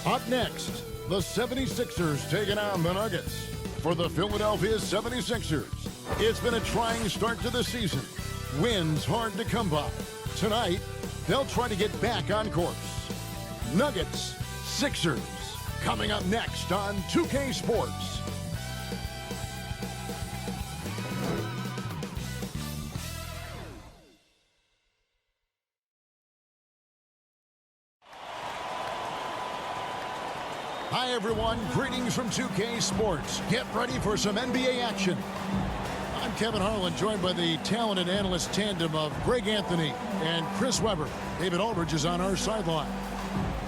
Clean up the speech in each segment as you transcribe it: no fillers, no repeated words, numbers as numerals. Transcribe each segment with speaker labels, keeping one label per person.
Speaker 1: Up next, the 76ers taking on the Nuggets. For the Philadelphia 76ers, it's been a trying start to the season. Wins hard to come by. Tonight, they'll try to get back on course. Nuggets, Sixers, coming up next on 2K Sports. Hi everyone, greetings from 2K Sports. Get ready for some NBA action. I'm Kevin Harlan, joined by the talented analyst tandem of Greg Anthony and Chris Webber. David Aldridge is on our sideline.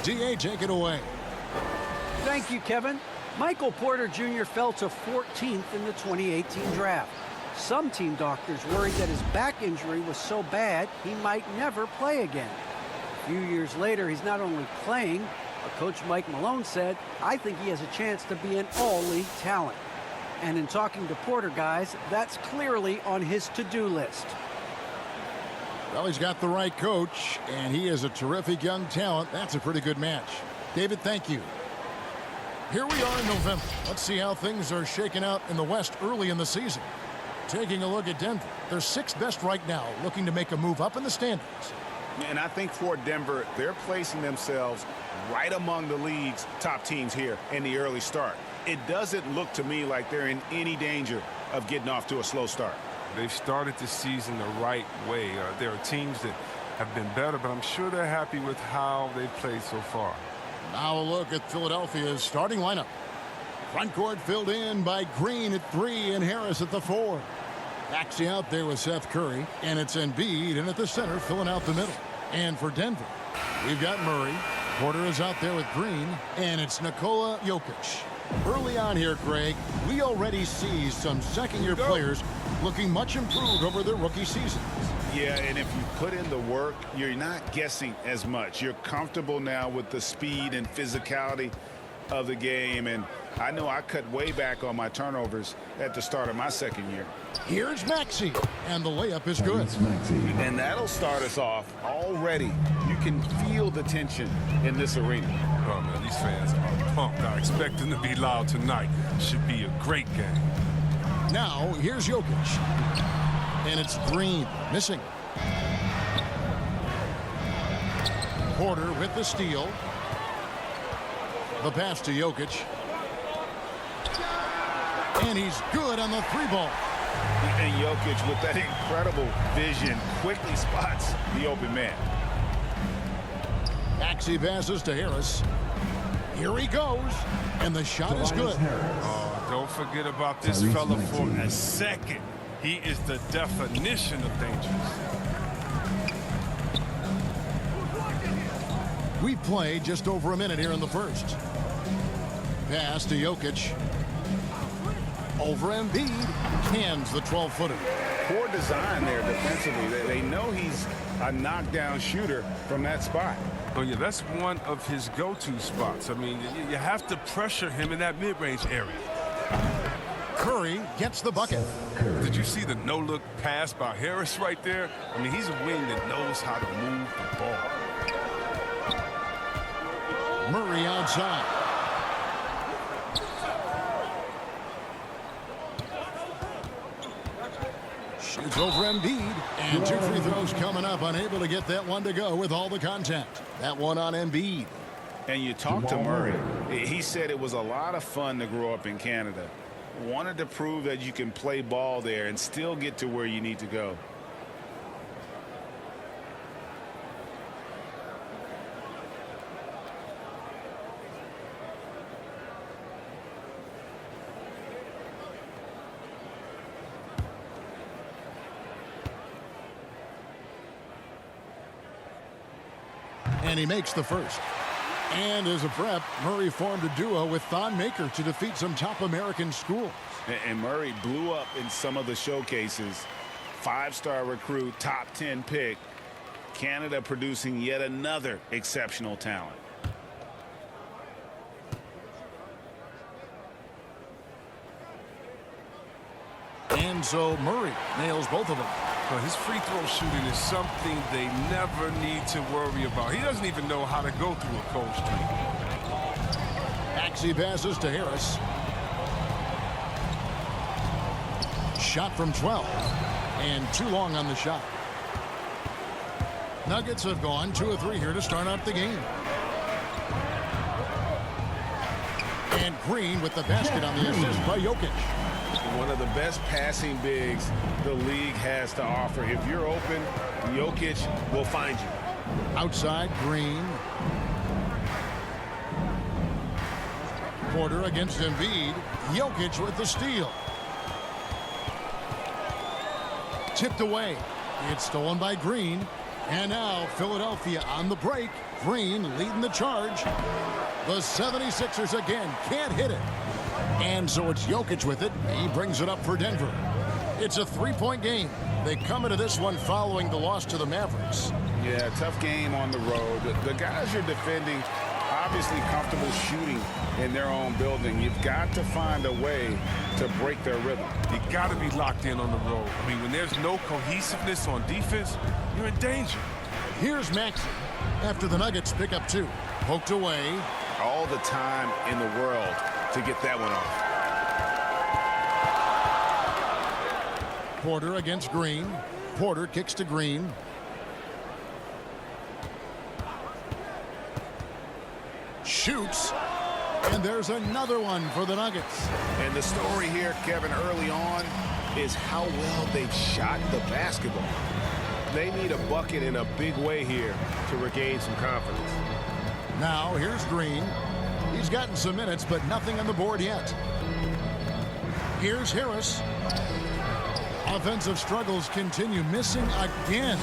Speaker 1: DA, take it away.
Speaker 2: Thank you, Kevin. Michael Porter Jr. fell to 14th in the 2018 draft. Some team doctors worried that his back injury was so bad he might never play again. A few years later, he's not only playing, but Coach Mike Malone said, "I think he has a chance to be an all-league talent." And in talking to Porter, guys, that's clearly on his to-do list.
Speaker 1: Well, he's got the right coach, and he is a terrific young talent. That's a pretty good match. David, thank you. Here we are in November. Let's see how things are shaking out in the West early in the season. Taking a look at Denver. They're sixth best right now, looking to make a move up in the standings.
Speaker 3: And I think for Denver, they're placing themselves right among the league's top teams here in the early start. It doesn't look to me like they're in any danger of getting off to a slow start.
Speaker 4: They've started the season the right way. There are teams that have been better, but I'm sure they're happy with how they've played so far.
Speaker 1: Now a look at Philadelphia's starting lineup. Front court filled in by Green at 3 and Harris at the 4. Maxey out there with Seth Curry, and it's Embiid in at the center, filling out the middle. And for Denver, we've got Murray. Porter is out there with Green, and it's Nikola Jokic. Early on here, Greg, we already see some second-year players looking much improved over their rookie seasons.
Speaker 3: Yeah, and if you put in the work, you're not guessing as much. You're comfortable now with the speed and physicality of the game, and I know I cut way back on my turnovers at the start of my second year.
Speaker 1: Here's Maxey, and the layup is good.
Speaker 3: And that'll start us off already. You can feel the tension in this arena.
Speaker 4: Oh, man, these fans are pumped. I expect them to be loud tonight. Should be a great game.
Speaker 1: Now, here's Jokic. And it's Green, missing. Porter with the steal. The pass to Jokic. And he's good on the 3-ball.
Speaker 3: And Jokic, with that incredible vision, quickly spots the open man.
Speaker 1: Maxey passes to Harris. Here he goes. And the shot is good.
Speaker 4: Oh, don't forget about this fella for a second. He is the definition of dangerous.
Speaker 1: We've played just over a minute here in the first. Pass to Jokic. Over Embiid. Cans the 12-footer.
Speaker 3: Poor design there defensively. They know he's a knockdown shooter from that spot.
Speaker 4: Oh, yeah, that's one of his go-to spots. I mean, you have to pressure him in that mid-range area.
Speaker 1: Curry gets the bucket.
Speaker 4: Did you see the no-look pass by Harris right there? I mean, he's a wing that knows how to move the ball.
Speaker 1: Murray outside. Shoots over Embiid. And 2 free throws coming up. Unable to get that one to go with all the contact. That one on Embiid.
Speaker 3: And you talk to Murray. He said it was a lot of fun to grow up in Canada. Wanted to prove that you can play ball there and still get to where you need to go.
Speaker 1: And he makes the first. And as a prep, Murray formed a duo with Thon Maker to defeat some top American schools.
Speaker 3: And Murray blew up in some of the showcases. 5-star recruit, top 10 pick. Canada producing yet another exceptional talent.
Speaker 1: And so Murray nails both of them.
Speaker 4: But his free throw shooting is something they never need to worry about. He doesn't even know how to go through a cold streak.
Speaker 1: Maxey passes to Harris. Shot from 12. And too long on the shot. Nuggets have gone 2 of 3 here to start out the game. And Green with the basket on the assist by Jokic.
Speaker 3: One of the best passing bigs the league has to offer. If you're open, Jokic will find you.
Speaker 1: Outside, Green. Porter against Embiid. Jokic with the steal. Tipped away. It's stolen by Green. And now Philadelphia on the break. Green leading the charge. The 76ers again can't hit it. And so it's Jokic with it. He brings it up for Denver. It's a 3-point game. They come into this one following the loss to the Mavericks.
Speaker 3: Yeah, tough game on the road. The guys you're defending obviously comfortable shooting in their own building. You've got to find a way to break their rhythm.
Speaker 4: You got to be locked in on the road. I mean, when there's no cohesiveness on defense, you're in danger.
Speaker 1: Here's Maxey after the Nuggets pick up 2. Poked away.
Speaker 3: All the time in the world to get that one off.
Speaker 1: Porter against Green. Porter kicks to Green. Shoots. And there's another one for the Nuggets.
Speaker 3: And the story here, Kevin, early on is how well they've shot the basketball. They need a bucket in a big way here to regain some confidence.
Speaker 1: Now here's Green. He's gotten some minutes, but nothing on the board yet. Here's Harris. Offensive struggles continue. Missing again.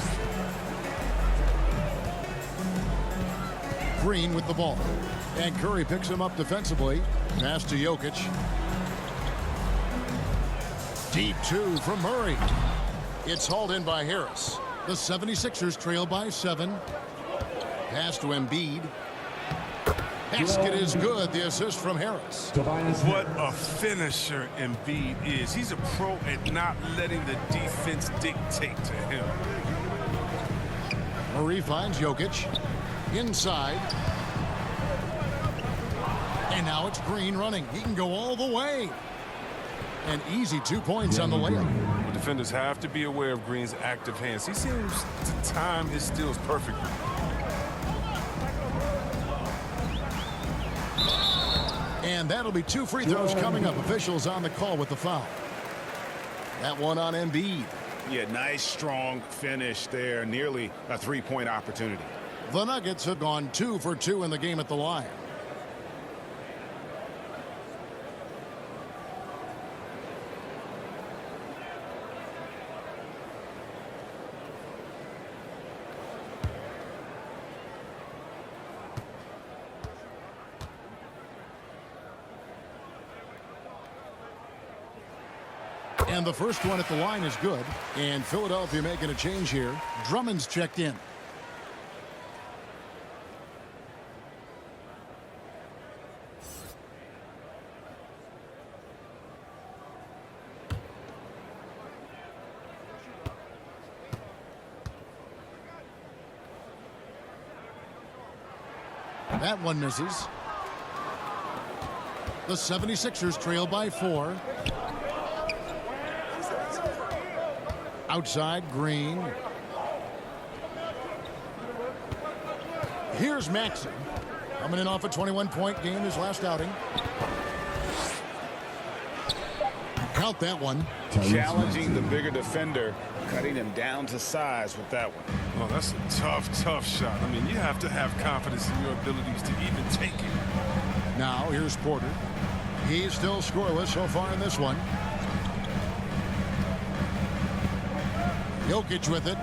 Speaker 1: Green with the ball. And Curry picks him up defensively. Pass to Jokic. Deep 2 from Murray. It's hauled in by Harris. The 76ers trail by 7. Pass to Embiid. Basket is good. The assist from Harris.
Speaker 4: What a finisher Embiid is. He's a pro at not letting the defense dictate to him.
Speaker 1: Murray finds Jokic. Inside. And now it's Green running. He can go all the way. An easy 2 points on the layup.
Speaker 4: The defenders have to be aware of Green's active hands. He seems to time his steals perfectly.
Speaker 1: And that'll be 2 free throws coming up. Officials on the call with the foul. That one on Embiid.
Speaker 3: Yeah, nice, strong finish there. Nearly a 3-point opportunity.
Speaker 1: The Nuggets have gone 2 for 2 in the game at the line. And the first one at the line is good. And Philadelphia making a change here. Drummond's checked in. That one misses. The 76ers trail by 4. Outside, Green. Here's Maxey. Coming in off a 21-point game his last outing. Count that one.
Speaker 3: Challenging the bigger defender, cutting him down to size with that one.
Speaker 4: Oh, that's a tough shot. I mean, you have to have confidence in your abilities to even take it.
Speaker 1: Now, here's Porter. He's still scoreless so far in this one. Jokic with it.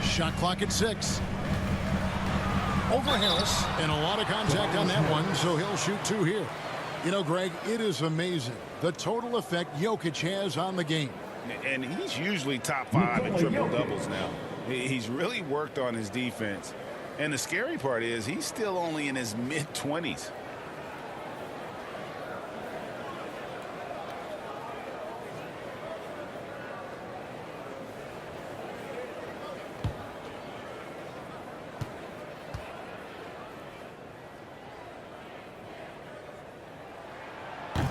Speaker 1: Shot clock at 6. Over Harris, and a lot of contact on that one, so he'll shoot 2 here. You know, Greg, it is amazing the total effect Jokic has on the game.
Speaker 3: And he's usually top 5 in triple-doubles now. He's really worked on his defense. And the scary part is he's still only in his mid-20s.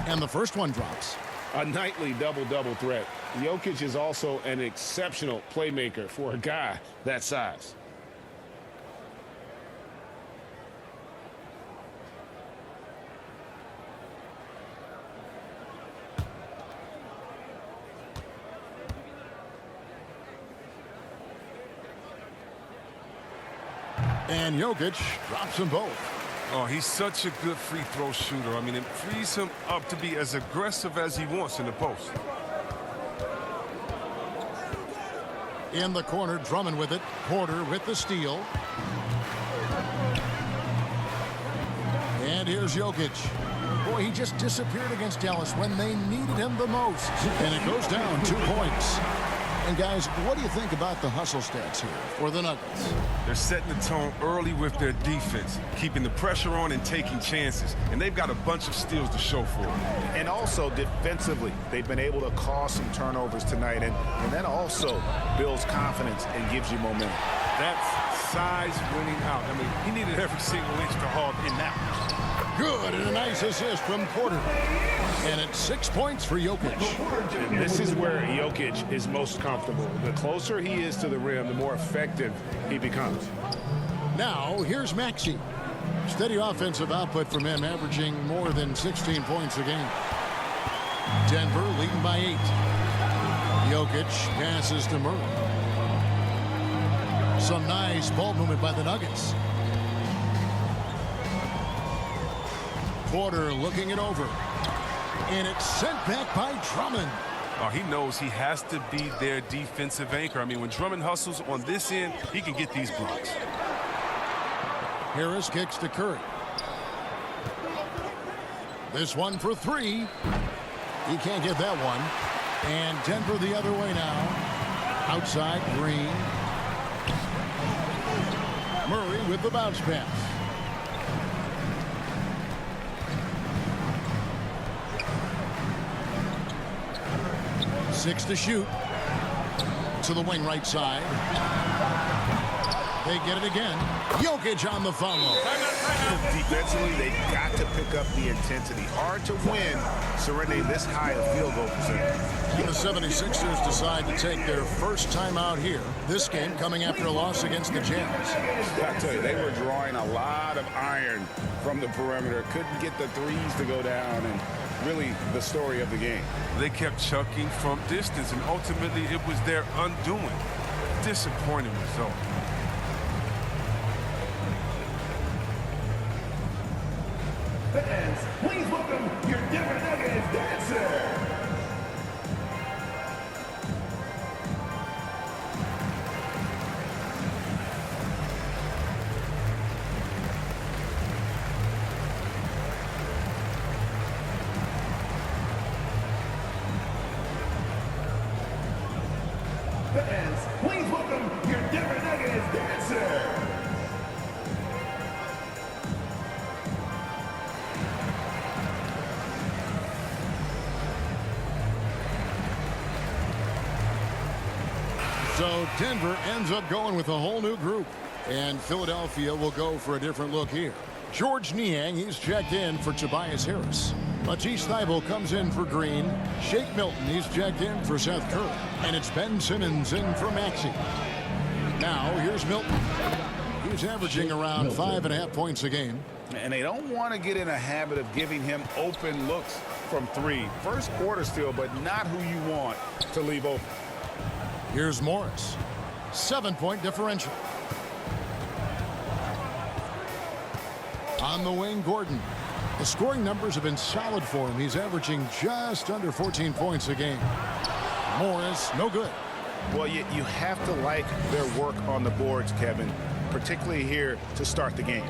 Speaker 1: And the first one drops.
Speaker 3: A nightly double-double threat. Jokic is also an exceptional playmaker for a guy that size.
Speaker 1: And Jokic drops them both.
Speaker 4: Oh, he's such a good free throw shooter. I mean, it frees him up to be as aggressive as he wants in the post.
Speaker 1: In the corner, Drummond with it. Porter with the steal. And here's Jokic. Boy, he just disappeared against Dallas when they needed him the most. And it goes down 2 points. And guys, what do you think about the hustle stats here for the Nuggets?
Speaker 4: They're setting the tone early with their defense, keeping the pressure on and taking chances. And they've got a bunch of steals to show for it.
Speaker 3: And also defensively, they've been able to cause some turnovers tonight. And that also builds confidence and gives you momentum.
Speaker 4: That's size winning out. I mean, he needed every single inch to haul in that one.
Speaker 1: Good, and a nice assist from Porter. And it's 6 points for Jokic.
Speaker 3: And this is where Jokic is most comfortable. The closer he is to the rim, the more effective he becomes.
Speaker 1: Now, here's Maxey. Steady offensive output from him, averaging more than 16 points a game. Denver leading by 8. Jokic passes to Murray. Some nice ball movement by the Nuggets. Porter looking it over. And it's sent back by Drummond.
Speaker 4: Oh, he knows he has to be their defensive anchor. I mean, when Drummond hustles on this end, he can get these blocks.
Speaker 1: Harris kicks to Curry. This one for 3. He can't get that one. And Denver the other way now. Outside, Green. Murray with the bounce pass. Six to shoot. To the wing right side. They get it again. Jokic on the follow.
Speaker 3: Defensively, they got to pick up the intensity. Hard to win surrendering this high a field goal percentage.
Speaker 1: The 76ers decide to take their first time out here. This game coming after a loss against the Jazz.
Speaker 3: I tell you, they were drawing a lot of iron from the perimeter. Couldn't get the threes to go down, and really the story of the game.
Speaker 4: They kept chucking from distance, and ultimately it was their undoing. Disappointing result.
Speaker 5: Fans, please welcome your Denver Nuggets dancer. Fans, please welcome your Denver Nuggets dancer.
Speaker 1: So Denver ends up going with a whole new group. And Philadelphia will go for a different look here. George Niang, he's checked in for Tobias Harris. Matisse Thybulle comes in for Green. Shake Milton, he's checked in for Seth Curry. And it's Ben Simmons in for Maxey. Now, here's Milton. He's averaging around 5.5 points a game.
Speaker 3: And they don't want to get in a habit of giving him open looks from 3. First quarter still, but not who you want to leave open.
Speaker 1: Here's Morris. 7-point differential. On the wing, Gordon. The scoring numbers have been solid for him. He's averaging just under 14 points a game. Morris, no good.
Speaker 3: Well, you have to like their work on the boards, Kevin, particularly here to start the game.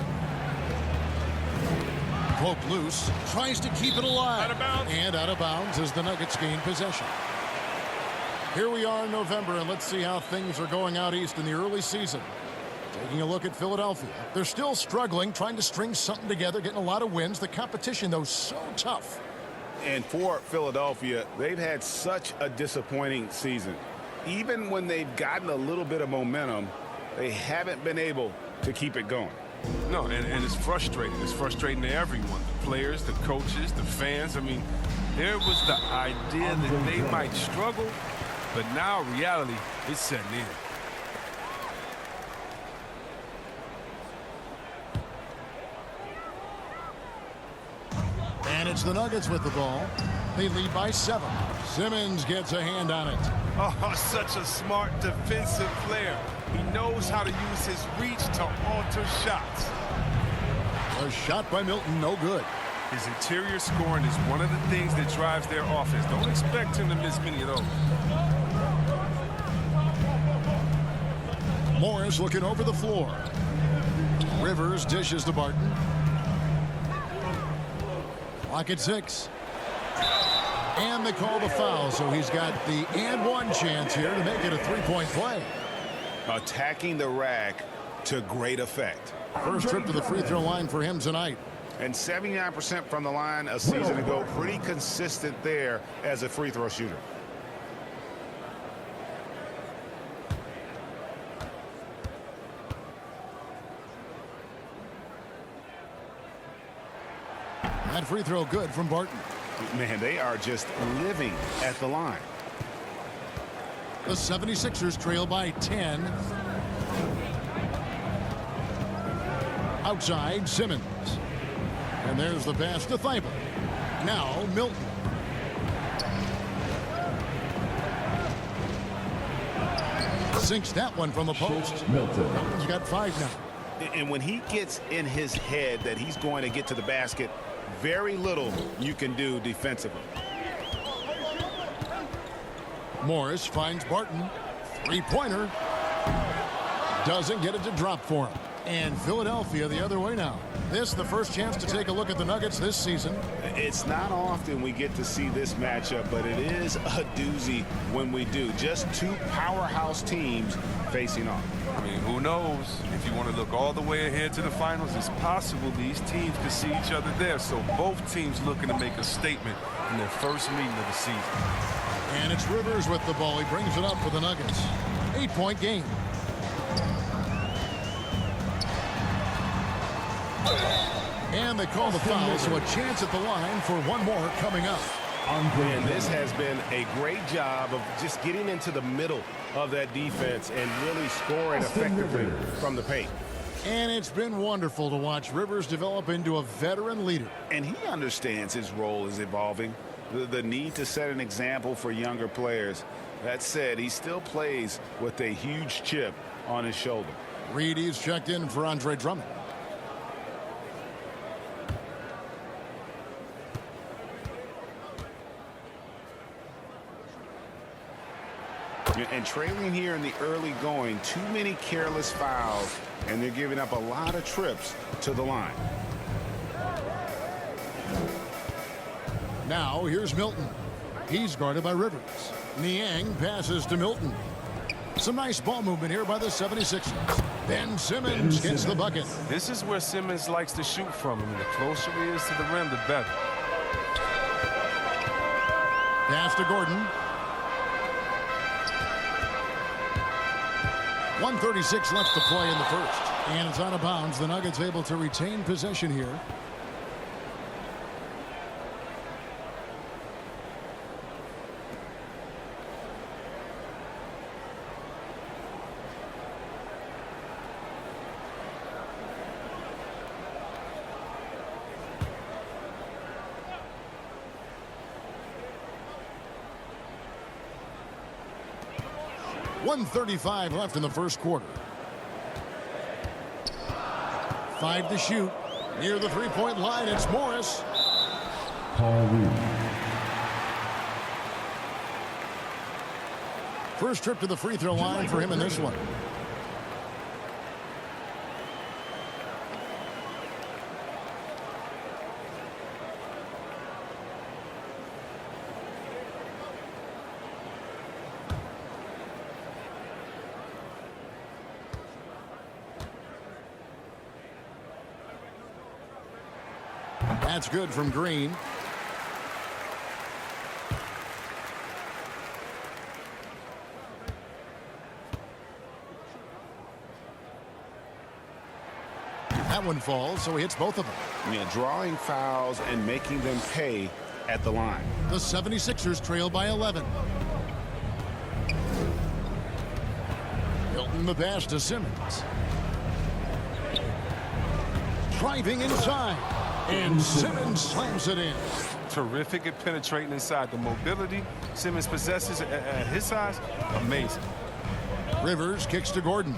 Speaker 1: Poke loose, tries to keep it alive.
Speaker 4: Out of bounds.
Speaker 1: And out of bounds as the Nuggets gain possession. Here we are in November, and let's see how things are going out east in the early season. Taking a look at Philadelphia. They're still struggling, trying to string something together, getting a lot of wins. The competition, though, so tough.
Speaker 3: And for Philadelphia, they've had such a disappointing season. Even when they've gotten a little bit of momentum, they haven't been able to keep it going.
Speaker 4: No, and it's frustrating. It's frustrating to everyone, the players, the coaches, the fans. I mean, there was the idea that they might struggle, but now reality is setting in.
Speaker 1: And it's the Nuggets with the ball. They lead by 7. Simmons gets a hand on it.
Speaker 4: Oh, such a smart defensive player. He knows how to use his reach to alter shots.
Speaker 1: A shot by Milton, no good.
Speaker 4: His interior scoring is one of the things that drives their offense. Don't expect him to miss many of those.
Speaker 1: Morris looking over the floor. Rivers dishes to Barton. Clock at 6. And they call the foul, so he's got the and one chance here to make it a three-point play.
Speaker 3: Attacking the rack to great effect.
Speaker 1: First trip to the free throw line for him tonight.
Speaker 3: And 79% from the line a season ago. Pretty consistent there as a free throw shooter.
Speaker 1: That free throw good from Barton.
Speaker 3: Man, they are just living at the line.
Speaker 1: The 76ers trail by 10. Outside, Simmons. And there's the pass to Thibault. Now, Milton. Sinks that one from the post. Milton's got 5 now.
Speaker 3: And when he gets in his head that he's going to get to the basket, very little you can do defensively.
Speaker 1: Morris finds Barton. Three-pointer. Doesn't get it to drop for him. And Philadelphia the other way now. This the first chance to take a look at the Nuggets this season.
Speaker 3: It's not often we get to see this matchup, but it is a doozy when we do. Just two powerhouse teams facing off.
Speaker 4: I mean, who knows? If you want to look all the way ahead to the finals, it's possible these teams could see each other there. So both teams looking to make a statement in their first meeting of the season.
Speaker 1: And it's Rivers with the ball. He brings it up for the Nuggets. 8-point game. And they call the foul, so a chance at the line for one more coming up.
Speaker 6: And this has been a great job of just getting into the middle of that defense and really scoring effectively from the paint.
Speaker 1: And it's been wonderful to watch Rivers develop into a veteran leader.
Speaker 3: And he understands his role is evolving. The need to set an example for younger players. That said, he still plays with a huge chip on his shoulder.
Speaker 1: Reedy's checked in for Andre Drummond.
Speaker 3: And trailing here in the early going, too many careless fouls, and they're giving up a lot of trips to the line.
Speaker 1: Now here's Milton. He's guarded by Rivers. Niang passes to Milton. Some nice ball movement here by the 76ers. Ben Simmons gets the bucket.
Speaker 4: This is where Simmons likes to shoot from. I mean, the closer he is to the rim, the better.
Speaker 1: Pass to Gordon. 1:36 left to play in the first. And it's out of bounds. The Nuggets able to retain possession here. .135 left in the first quarter. 5 to shoot. Near the three-point line, it's Morris. First trip to the free throw line for him in this one. That's good from Green. That that one falls, so he hits both of them.
Speaker 3: Yeah, drawing fouls and making them pay at the line.
Speaker 1: The 76ers trail by 11. Milton the pass to Simmons. Driving inside. And Simmons slams it in.
Speaker 4: Terrific at penetrating inside. The mobility Simmons possesses at his size, amazing.
Speaker 1: Rivers kicks to Gordon.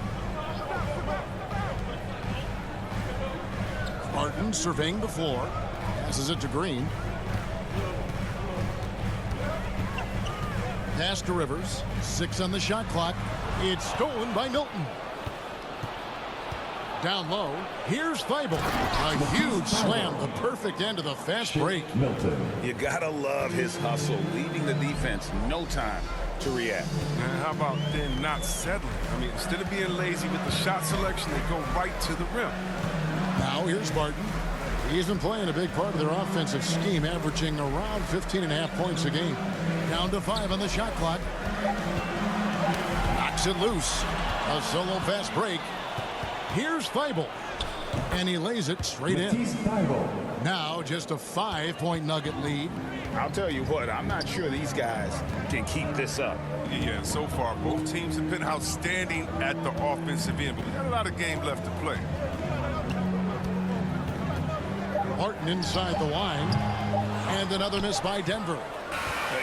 Speaker 1: Barton surveying the floor. Passes it to Green. Pass to Rivers. 6 on the shot clock. It's stolen by Milton. Down low. Here's Thibault. A huge slam. The perfect end of the fast break.
Speaker 3: You gotta love his hustle, leaving the defense no time to react.
Speaker 4: And how about then not settling? I mean, instead of being lazy with the shot selection, they go right to the rim.
Speaker 1: Now here's Barton. He's been playing a big part of their offensive scheme, averaging around 15.5 points a game. Down to 5 on the shot clock. Knocks it loose. A solo fast break. Here's Thibault. And he lays it straight in. Now just a 5-point Nugget lead.
Speaker 3: I'll tell you what, I'm not sure these guys can keep this up.
Speaker 4: Yeah, so far, both teams have been outstanding at the offensive end, but we got a lot of game left to play.
Speaker 1: Barton inside the line. And another miss by Denver.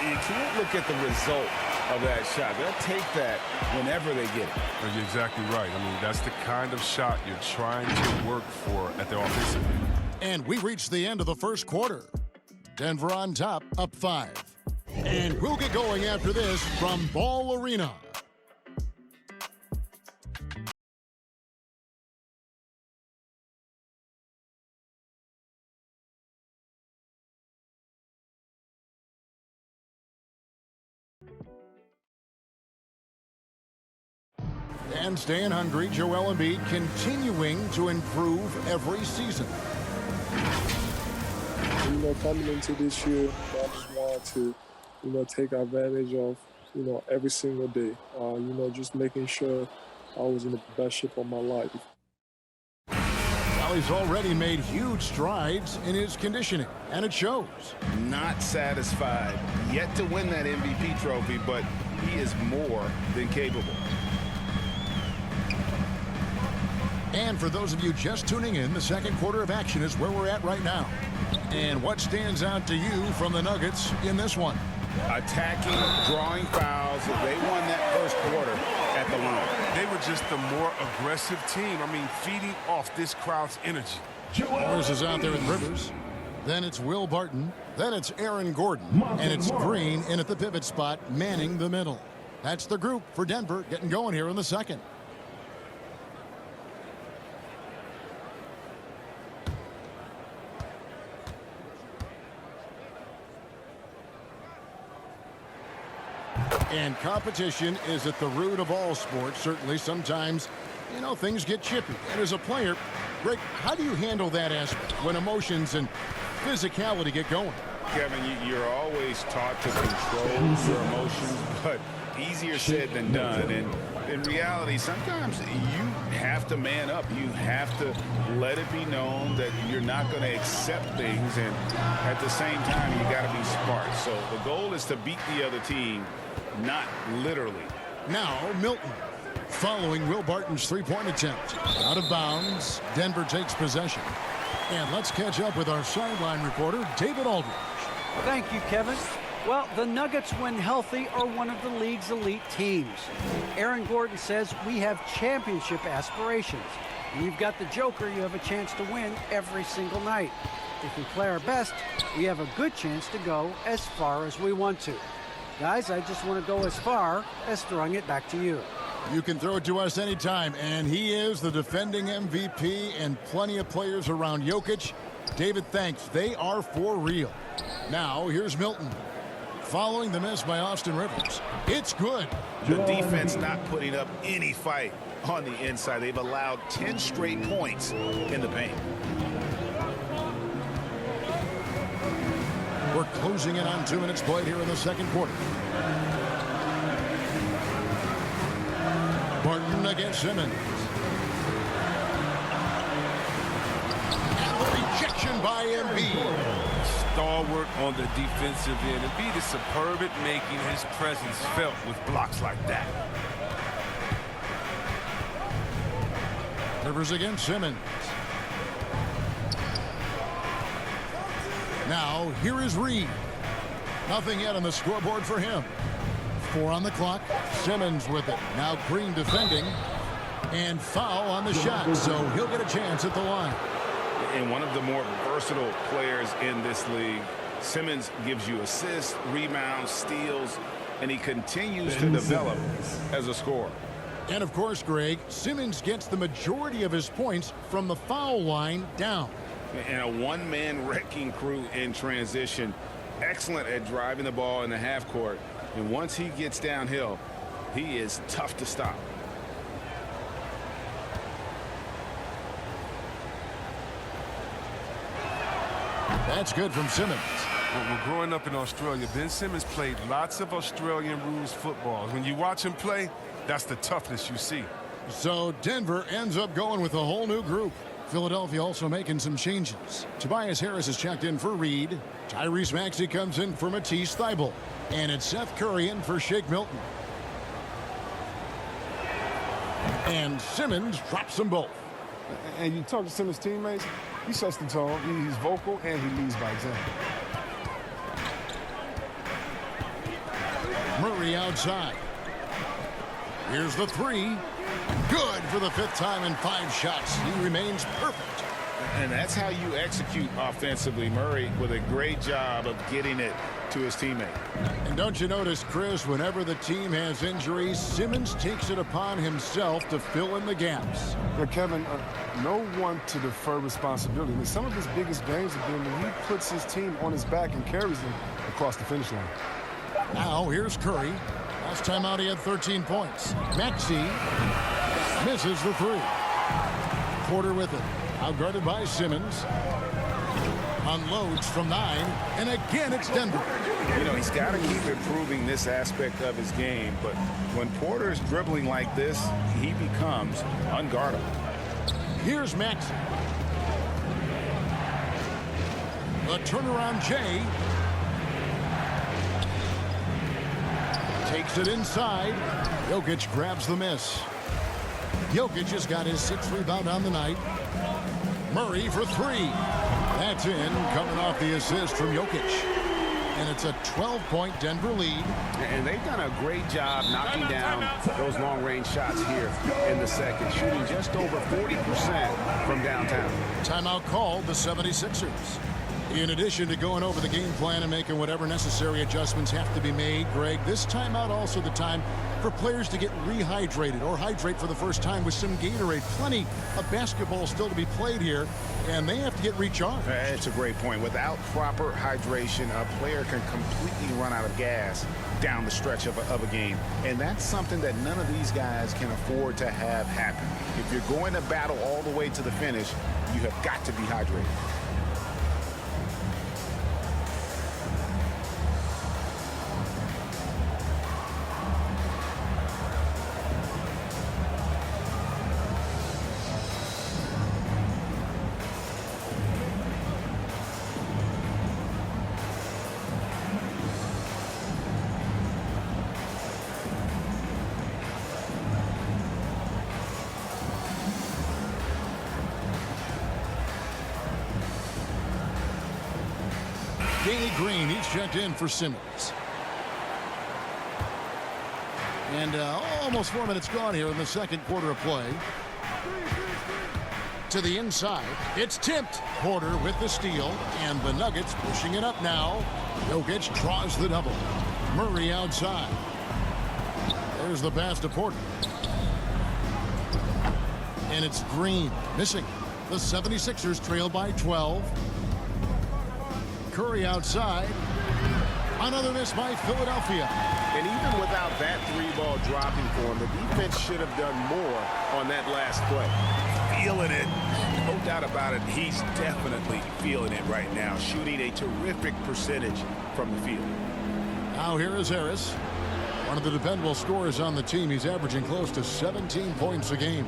Speaker 3: You can't look at the result of that shot. They'll take that whenever they get it.
Speaker 4: You're exactly right. I mean, that's the kind of shot you're trying to work for at the offensive end.
Speaker 1: And we reached the end of the first quarter. Denver on top, up 5. And we'll get going after this from Ball Arena. And staying hungry, Joel Embiid continuing to improve every season.
Speaker 7: You know, coming into this year, I just wanted to, take advantage of, every single day. Just making sure I was in the best shape of my life.
Speaker 1: Well, he's already made huge strides in his conditioning, and it shows.
Speaker 3: Not satisfied yet to win that MVP trophy, but he is more than capable.
Speaker 1: And for those of you just tuning in, the second quarter of action is where we're at right now. And what stands out to you from the Nuggets in this one?
Speaker 3: Attacking, drawing fouls. They won that first quarter at the line.
Speaker 4: They were just the more aggressive team. I mean, feeding off this crowd's energy.
Speaker 1: Morris is out there with Rivers. Then it's Will Barton. Then it's Aaron Gordon. And it's Green in at the pivot spot, manning the middle. That's the group for Denver getting going here in the second. And competition is at the root of all sports. Certainly sometimes, things get chippy. And as a player, Greg, how do you handle that aspect when emotions and physicality get going?
Speaker 3: Kevin, you're always taught to control your emotions, but easier said than done. And in reality, sometimes you have to man up. You have to let it be known that you're not going to accept things. And at the same time, you got to be smart. So the goal is to beat the other team, not literally.
Speaker 1: Now, Milton, following Will Barton's three-point attempt. Out of bounds, Denver takes possession. And let's catch up with our sideline reporter, David Aldridge.
Speaker 2: Thank you, Kevin. Well, the Nuggets, when healthy, are one of the league's elite teams. Aaron Gordon says we have championship aspirations. When you've got the Joker, you have a chance to win every single night. If we play our best, we have a good chance to go as far as we want to. Guys, I just want to go as far as throwing it back to you.
Speaker 1: You can throw it to us anytime, and he is the defending MVP and plenty of players around Jokic. David, thanks. They are for real. Now, here's Milton. Following the miss by Austin Rivers. It's good.
Speaker 3: The defense not putting up any fight on the inside. They've allowed 10 straight points in the paint.
Speaker 1: We're closing in on 2 minutes played here in the second quarter. Barton against Simmons. Embiid.
Speaker 4: Stalwart on the defensive end. Embiid is superb at making his presence felt with blocks like that.
Speaker 1: Rivers against Simmons. Now, here is Reed. Nothing yet on the scoreboard for him. 4 on the clock. Simmons with it. Now Green defending. And foul on the shot, so he'll get a chance at the line.
Speaker 3: And one of the more versatile players in this league. Simmons gives you assists, rebounds, steals, and he continues to develop as a scorer.
Speaker 1: And of course, Greg, Simmons gets the majority of his points from the foul line down.
Speaker 3: And a one-man wrecking crew in transition. Excellent at driving the ball in the half court. And once he gets downhill, he is tough to stop.
Speaker 1: That's good from Simmons.
Speaker 4: Well, growing up in Australia, Ben Simmons played lots of Australian rules football. When you watch him play, that's the toughness you see.
Speaker 1: So Denver ends up going with a whole new group. Philadelphia also making some changes. Tobias Harris is checked in for Reed. Tyrese Maxey comes in for Matisse Thybulle. And it's Seth Curry in for Shake Milton. And Simmons drops them both.
Speaker 8: And you talk to Simmons' teammates, he sets the tone, he's vocal, and he leads by example.
Speaker 1: Murray outside. Here's the three. Good for the 5th time in 5 shots. He remains perfect.
Speaker 3: And that's how you execute offensively. Murray with a great job of getting it to his teammate.
Speaker 1: And don't you notice, Chris, whenever the team has injuries, Simmons takes it upon himself to fill in the gaps.
Speaker 8: Yeah, Kevin, no one to defer responsibility. I mean, some of his biggest games have been when he puts his team on his back and carries them across the finish line.
Speaker 1: Now, here's Curry. Last time out, he had 13 points. Maxey misses the 3. Porter with it. Outguarded by Simmons. Unloads from 9. And again, it's Denver.
Speaker 3: You know, he's got to keep improving this aspect of his game. But when Porter's dribbling like this, he becomes unguardable.
Speaker 1: Here's Maxey. The turnaround Jay. Takes it inside. Jokic grabs the miss. Jokic has got his 6th rebound on the night. Murray for 3. That's in, coming off the assist from Jokic. And it's a 12-point Denver lead.
Speaker 6: And they've done a great job knocking down those long-range shots here in the second, shooting just over 40% from downtown.
Speaker 1: Timeout called the 76ers. In addition to going over the game plan and making whatever necessary adjustments have to be made, Greg, this timeout also the time for players to get rehydrated or hydrate for the first time with some Gatorade. Plenty of basketball still to be played here, and they have to get recharged.
Speaker 3: It's a great point. Without proper hydration, a player can completely run out of gas down the stretch of a game. And that's something that none of these guys can afford to have happen. If you're going to battle all the way to the finish, you have got to be hydrated.
Speaker 1: Danny Green, he's checked in for Simmons. And almost 4 minutes gone here in the second quarter of play. To the inside, it's tipped. Porter with the steal, and the Nuggets pushing it up now. Jokic draws the double. Murray outside. There's the pass to Porter. And it's Green missing. The 76ers trail by 12. Curry outside. Another miss by Philadelphia.
Speaker 6: And even without that 3-ball dropping for him, the defense should have done more on that last play.
Speaker 3: Feeling it. No doubt about it. He's definitely feeling it right now. Shooting a terrific percentage from the field.
Speaker 1: Now here is Harris. One of the dependable scorers on the team. He's averaging close to 17 points a game.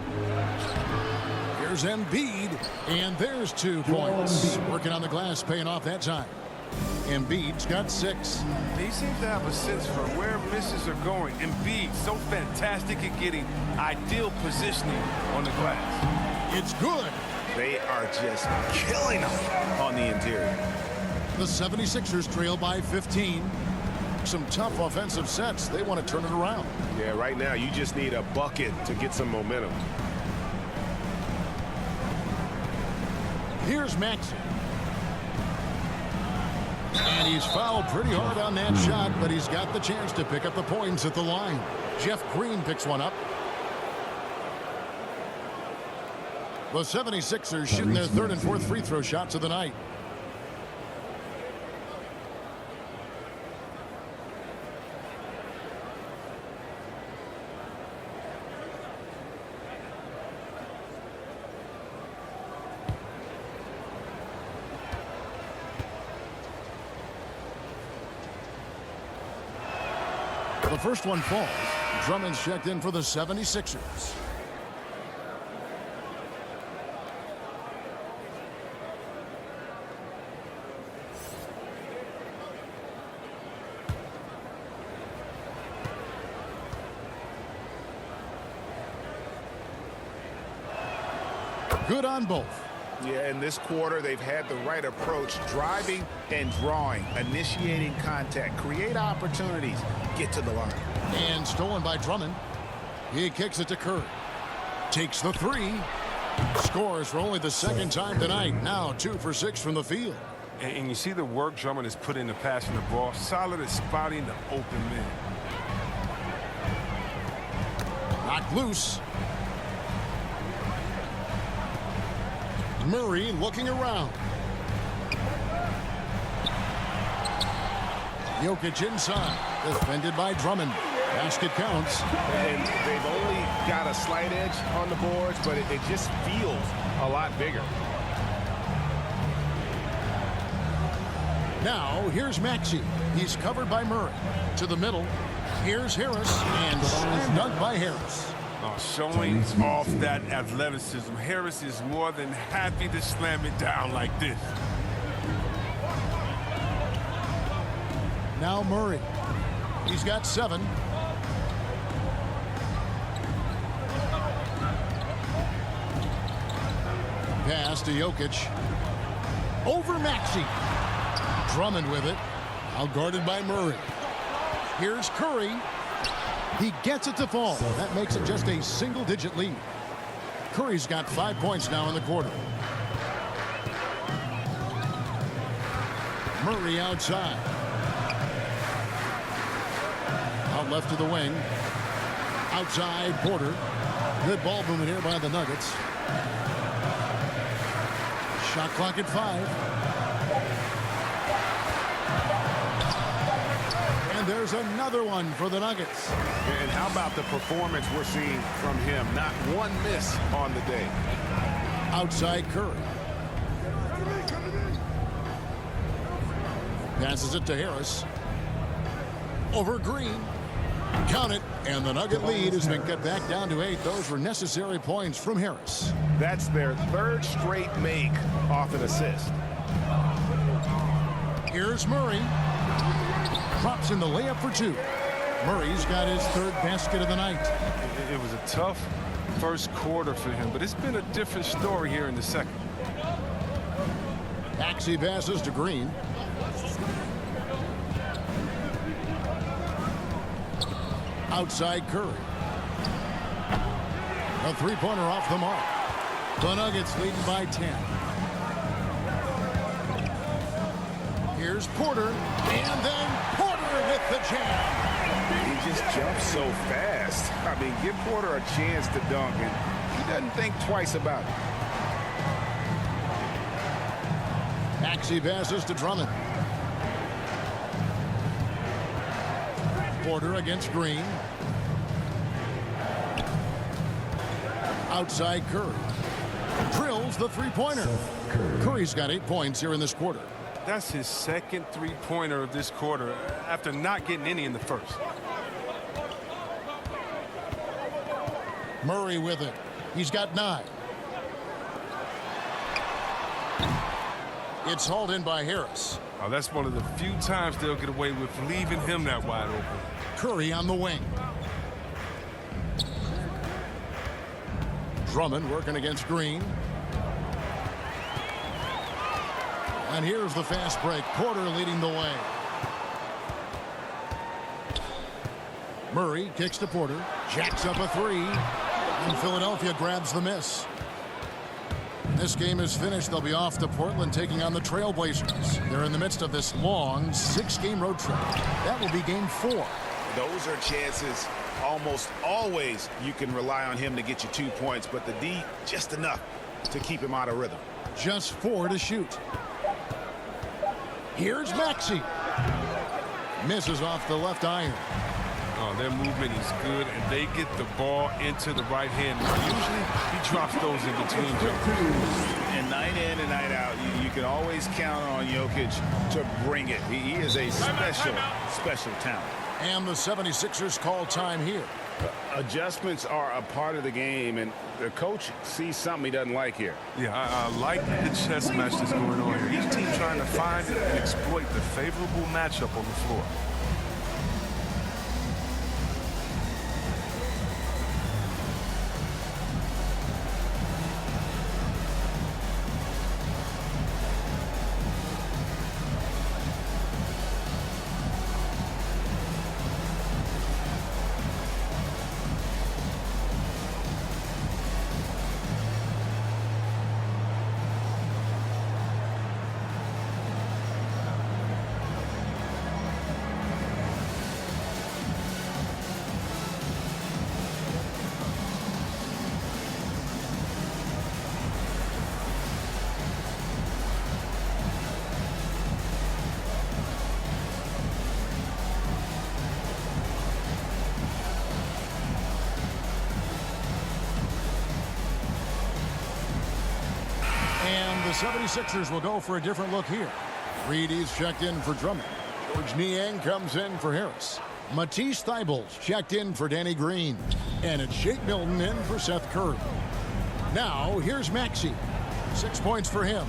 Speaker 1: Here's There's Embiid, and there's 2 points. Working on the glass, paying off that time. Embiid's got 6.
Speaker 4: He seems to have a sense for where misses are going. Embiid, so fantastic at getting ideal positioning on the glass.
Speaker 1: It's good.
Speaker 3: They are just killing them on the interior.
Speaker 1: The 76ers trail by 15. Some tough offensive sets. They want to turn it around.
Speaker 6: Yeah, right now you just need a bucket to get some momentum.
Speaker 1: Here's Maxey. And he's fouled pretty hard on that shot, but he's got the chance to pick up the points at the line. Jeff Green picks one up. The 76ers shooting their 3rd and 4th free throw shots of the night. The first one falls. Drummond's checked in for the 76ers. Good on both.
Speaker 3: Yeah, in this quarter, they've had the right approach, driving and drawing, initiating contact, create opportunities, get to the line.
Speaker 1: And stolen by Drummond. He kicks it to Curry. Takes the 3. Scores for only the 2nd time tonight. Now 2 for 6 from the field.
Speaker 4: And you see the work Drummond has put into passing the ball. Solid at spotting the open man.
Speaker 1: Knocked loose. Murray looking around. Jokic inside. Defended by Drummond. Basket counts.
Speaker 6: And they've only got a slight edge on the boards, but it just feels a lot bigger.
Speaker 1: Now, here's Maxey. He's covered by Murray. To the middle. Here's Harris. And slam dunk by Harris.
Speaker 4: Oh, showing off that athleticism. Harris is more than happy to slam it down like this.
Speaker 1: Now Murray. He's got 7. Pass to Jokic. Over Maxey. Drummond with it. Out guarded by Murray. Here's Curry. He gets it to fall. That makes it just a single-digit lead. Curry's got 5 points now in the quarter. Murray outside. Out left to the wing. Outside Porter. Good ball movement here by the Nuggets. Shot clock at 5. And there's another one for the Nuggets.
Speaker 6: And how about the performance we're seeing from him? Not one miss on the day.
Speaker 1: Outside Curry. Passes it to Harris. Over Green. Count it. And the Nugget lead has been cut back down to 8. Those were necessary points from Harris.
Speaker 6: That's their 3rd straight make off an assist.
Speaker 1: Here's Murray. Drops in the layup for 2. Murray's got his 3rd basket of the night.
Speaker 4: It was a tough first quarter for him, but it's been a different story here in the second.
Speaker 1: Maxey passes to Green. Outside Curry. A 3-pointer off the mark. The Nuggets leading by 10. Here's Porter. And then Porter with the jam.
Speaker 3: He just jumps so fast. I mean, give Porter a chance to dunk, and he doesn't think twice about it.
Speaker 1: Maxey passes to Drummond. Porter against Green. Outside Curry. Drills the 3-pointer. Curry's got 8 points here in this quarter.
Speaker 4: That's his 2nd 3-pointer of this quarter after not getting any in the first.
Speaker 1: Murray with it. He's got 9. It's hauled in by Harris.
Speaker 4: Oh, that's one of the few times they'll get away with leaving him that wide open.
Speaker 1: Curry on the wing. Drummond working against Green. And here's the fast break. Porter leading the way. Murray kicks to Porter. Jacks up a three. And Philadelphia grabs the miss. This game is finished. They'll be off to Portland taking on the Trailblazers. They're in the midst of this long 6-game road trip. That will be game 4.
Speaker 3: Those are chances almost always you can rely on him to get you 2 points, but the D just enough to keep him out of rhythm.
Speaker 1: Just 4 to shoot. Here's Maxey. Misses off the left iron.
Speaker 4: Oh, their movement is good, and they get the ball into the right hand. Usually, he drops those in between jumpers.
Speaker 3: And night in and night out, you can always count on Jokic to bring it. He is a special talent.
Speaker 1: And the 76ers call time here.
Speaker 3: Adjustments are a part of the game, and the coach sees something he doesn't like here.
Speaker 4: Yeah, I like the chess match that's going on here. Each team trying to find and exploit the favorable matchup on the floor.
Speaker 1: The 76ers will go for a different look here. Reedy's checked in for Drummond. George Niang comes in for Harris. Matisse Thybulle checked in for Danny Green. And it's Shake Milton in for Seth Curry. Now, here's Maxey. 6 points for him.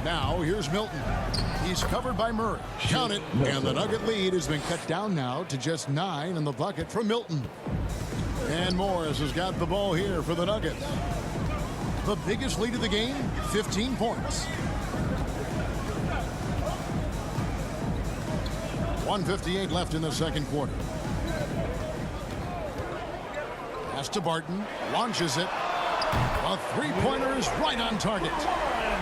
Speaker 1: Now, here's Milton. He's covered by Murray. Count it. And the Nugget lead has been cut down now to just 9 in the bucket for Milton. And Morris has got the ball here for the Nuggets. The biggest lead of the game, 15 points. 1:58 left in the second quarter. Pass to Barton, launches it. A three-pointer is right on target.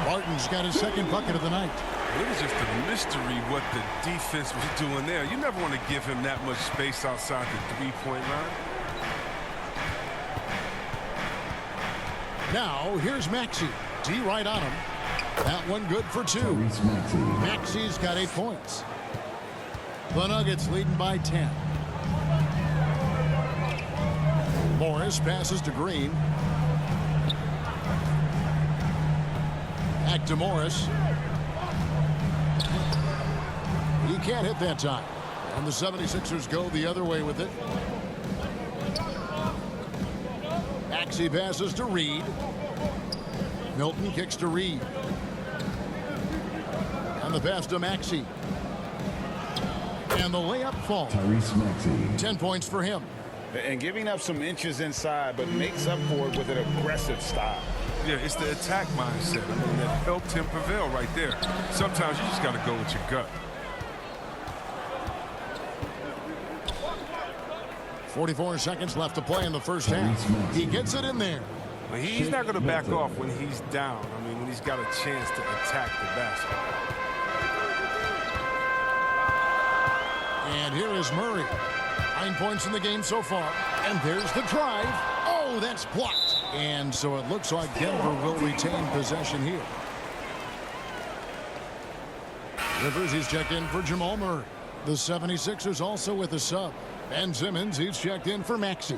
Speaker 1: Barton's got his second bucket of the night.
Speaker 4: It was just a mystery what the defense was doing there. You never want to give him that much space outside the three-point line.
Speaker 1: Now, here's Maxey. D right on him. That one good for 2. Maxey's got 8 points. The Nuggets leading by 10. Morris passes to Green. Back to Morris. He can't hit that time. And the 76ers go the other way with it. Maxey passes to Reed. Milton kicks to Reed. And the pass to Maxey. And the layup falls. 10 points for him.
Speaker 3: And giving up some inches inside, but makes up for it with an aggressive style.
Speaker 4: Yeah, it's the attack mindset. I mean, that helped him prevail right there. Sometimes you just got to go with your gut.
Speaker 1: 44 seconds left to play in the first half. He gets it in there.
Speaker 4: But he's not going to back off when he's down. I mean, when he's got a chance to attack the basket.
Speaker 1: And here is Murray. 9 points in the game so far. And there's the drive. Oh, that's blocked. And so it looks like Denver will retain possession here. Rivers, he's checked in for Jamal Murray. The 76ers also with a sub. Ben Simmons, he's checked in for Maxey.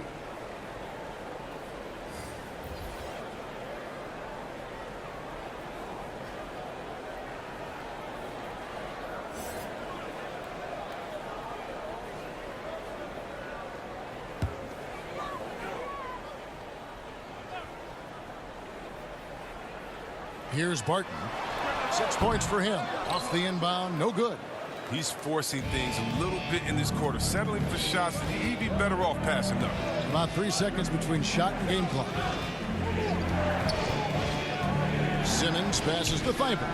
Speaker 1: Here's Barton. 6 points for him. Off the inbound, no good.
Speaker 4: He's forcing things a little bit in this quarter, settling for shots that he'd be better off passing up.
Speaker 1: About 3 seconds between shot and game clock. Simmons passes to Thibault.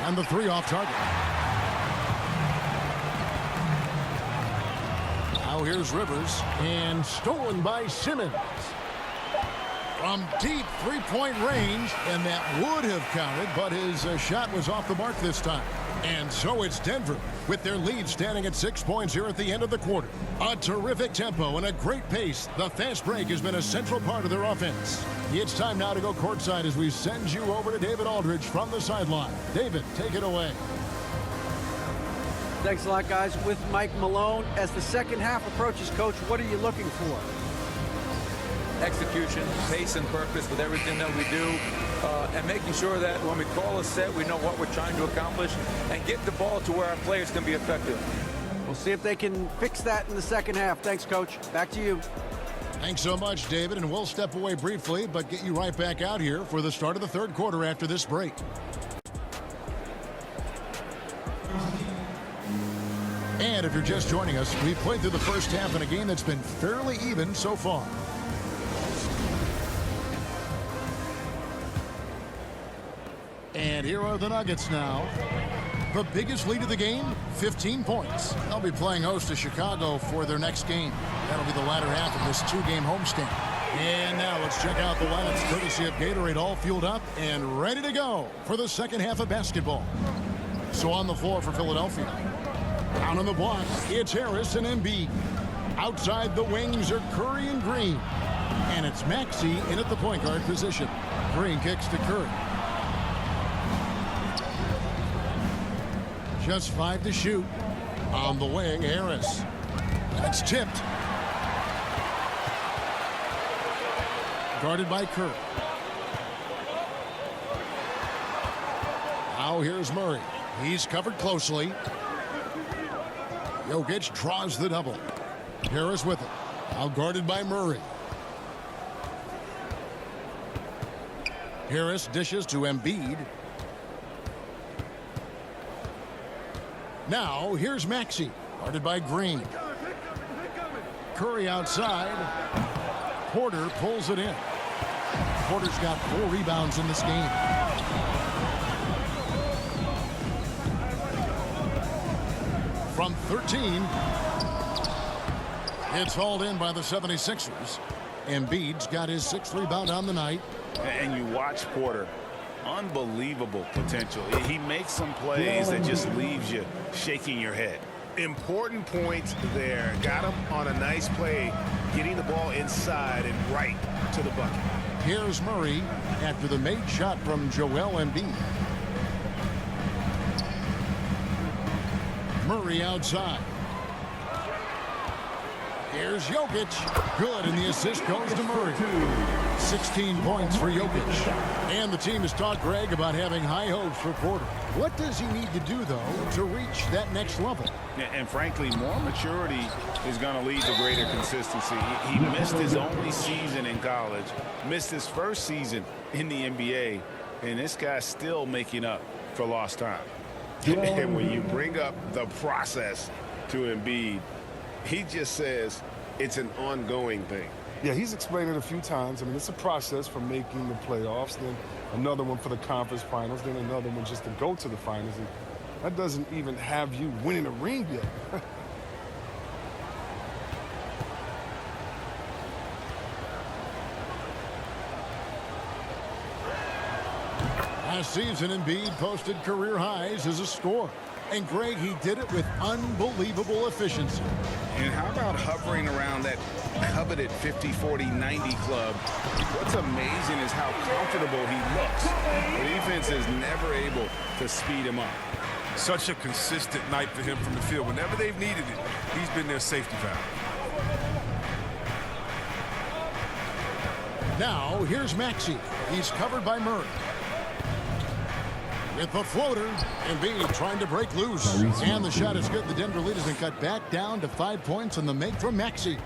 Speaker 1: And the 3 off target. Now here's Rivers. And stolen by Simmons. From deep three-point range, and that would have counted, but his shot was off the mark this time. And so it's Denver with their lead standing at 6 points here at the end of the quarter. A terrific tempo and a great pace. The fast break has been a central part of their offense. It's time now to go courtside as we send you over to David Aldridge from the sideline. David, take it away.
Speaker 2: Thanks a lot, guys. With Mike Malone, as the second half approaches, Coach, what are you looking for?
Speaker 9: Execution, pace, and purpose with everything that we do, and making sure that when we call a set, we know what we're trying to accomplish and get the ball to where our players can be effective.
Speaker 2: We'll see if they can fix that in the second half. Thanks, Coach. Back to you.
Speaker 1: Thanks so much, David, and we'll step away briefly, but get you right back out here for the start of the third quarter after this break. And if you're just joining us, we've played through the first half in a game that's been fairly even so far. And here are the Nuggets now. The biggest lead of the game, 15 points. They'll be playing host to Chicago for their next game. That'll be the latter half of this 2-game homestand. And now let's check out the lineups courtesy of Gatorade, all fueled up and ready to go for the second half of basketball. So on the floor for Philadelphia. Down on the block, it's Harris and Embiid. Outside the wings are Curry and Green. And it's Maxey in at the point guard position. Green kicks to Curry. Just 5 to shoot. On the wing, Harris. That's tipped. Guarded by Curry. Now here's Murray. He's covered closely. Jokic draws the double. Harris with it. Now guarded by Murray. Harris dishes to Embiid. Now, here's Maxey, guarded by Green. Curry outside. Porter pulls it in. Porter's got 4 rebounds in this game. From 13, it's hauled in by the 76ers. Embiid's got his 6th rebound on the night.
Speaker 3: And you watch Porter. Unbelievable potential. He makes some plays that just leaves you shaking your head.
Speaker 6: Important points there. Got him on a nice play, getting the ball inside and right to the bucket.
Speaker 1: Here's Murray after the made shot from Joel Embiid. Murray outside. Here's Jokic. Good, and the assist goes to Murray. 16 points for Jokic. And the team has talked Greg about having high hopes for Porter. What does he need to do, though, to reach that next level?
Speaker 3: And frankly, more maturity is going to lead to greater consistency. He missed his only season in college, missed his first season in the NBA, and this guy's still making up for lost time. And when you bring up the process to Embiid, he just says it's an ongoing thing.
Speaker 8: Yeah, he's explained it a few times. I mean, it's a process from making the playoffs, then another one for the conference finals, then another one just to go to the finals. And that doesn't even have you winning a ring yet.
Speaker 1: Last season, Embiid posted career highs as a scorer. And Greg, he did it with unbelievable efficiency.
Speaker 3: And how about hovering around that coveted 50-40-90 club? What's amazing is how comfortable he looks. The defense is never able to speed him up.
Speaker 4: Such a consistent night for him from the field. Whenever they've needed it, he's been their safety valve.
Speaker 1: Now, here's Maxey. He's covered by Murray. With the floater, Embiid trying to break loose. And the shot is good. The Denver lead has been cut back down to 5 points on the make from Maxey.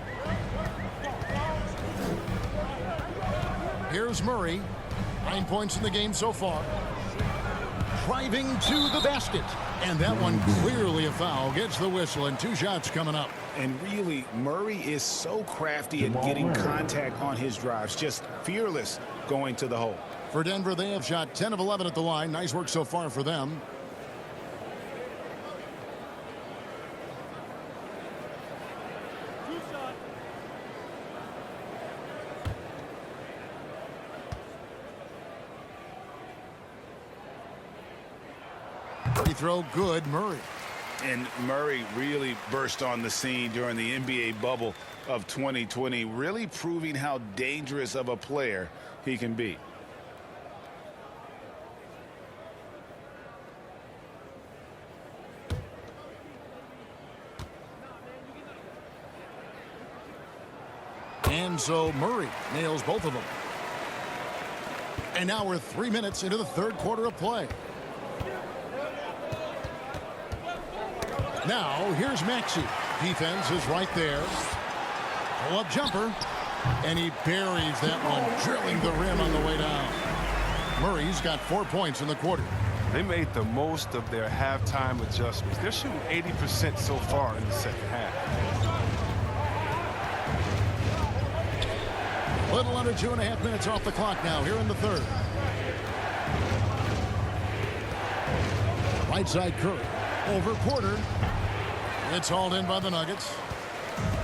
Speaker 1: Here's Murray. 9 points in the game so far. Driving to the basket. And that one clearly a foul. Gets the whistle, and 2 shots coming up.
Speaker 3: And really, Murray is so crafty at getting contact on his drives. Just fearless going to the hole.
Speaker 1: For Denver, they have shot 10 of 11 at the line. Nice work so far for them. Free throw good, Murray.
Speaker 3: And Murray really burst on the scene during the NBA bubble of 2020, really proving how dangerous of a player he can be.
Speaker 1: And so Murray nails both of them. And now we're 3 minutes into the third quarter of play. Now, here's Maxey. Defense is right there. Pull-up jumper. And he buries that one, drilling the rim on the way down. Murray's got 4 points in the quarter.
Speaker 4: They made the most of their halftime adjustments. They're shooting 80% so far in the second half.
Speaker 1: A little under 2.5 minutes off the clock now here in the third. Right side Curry. Over Porter. It's hauled in by the Nuggets.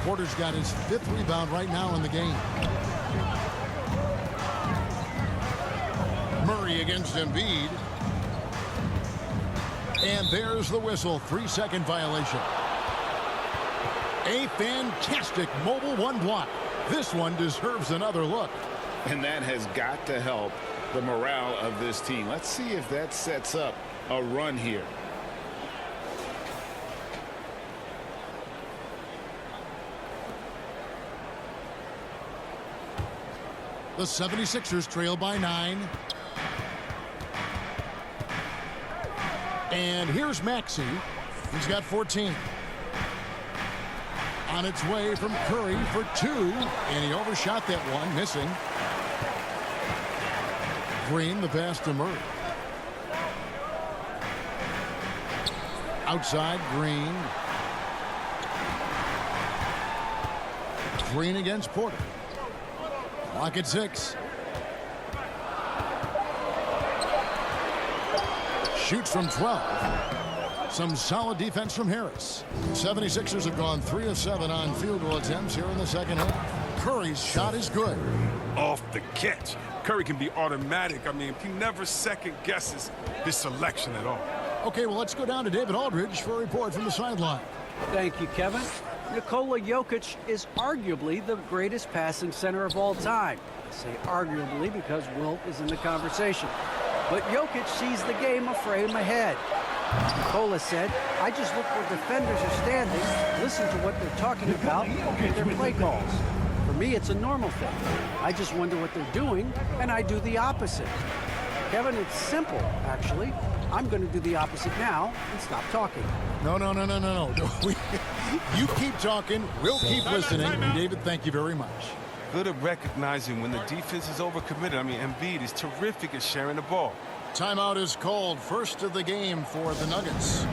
Speaker 1: Porter's got his 5th rebound right now in the game. Murray against Embiid. And there's the whistle. 3-second violation. A fantastic mobile 1 block. This one deserves another look.
Speaker 3: And that has got to help the morale of this team. Let's see if that sets up a run here.
Speaker 1: The 76ers trail by 9. And here's Maxey. He's got 14. On its way from Curry for 2. And he overshot that one, missing. Green, the pass to Murray. Outside, Green. Green against Porter. Clock at 6. Shoots from 12. Some solid defense from Harris. 76ers have gone 3 of 7 on field goal attempts here in the second half. Curry's shot is good.
Speaker 4: Off the catch. Curry can be automatic. I mean, he never second guesses his selection at all.
Speaker 1: Okay, well, let's go down to David Aldridge for a report from the sideline.
Speaker 2: Thank you, Kevin. Nikola Jokic is arguably the greatest passing center of all time. I say arguably because Wilt is in the conversation. But Jokic sees the game a frame ahead. Nikola said, I just look where defenders are standing, listen to what they're talking about, and their play calls. For me, it's a normal thing. I just wonder what they're doing, and I do the opposite. Kevin, it's simple, actually. I'm going to do the opposite now and stop talking.
Speaker 1: No. You keep talking. We'll keep listening. And David, thank you very much.
Speaker 4: Good at recognizing when the defense is overcommitted. I mean, Embiid is terrific at sharing the ball.
Speaker 1: Timeout is called. First of the game for the Nuggets.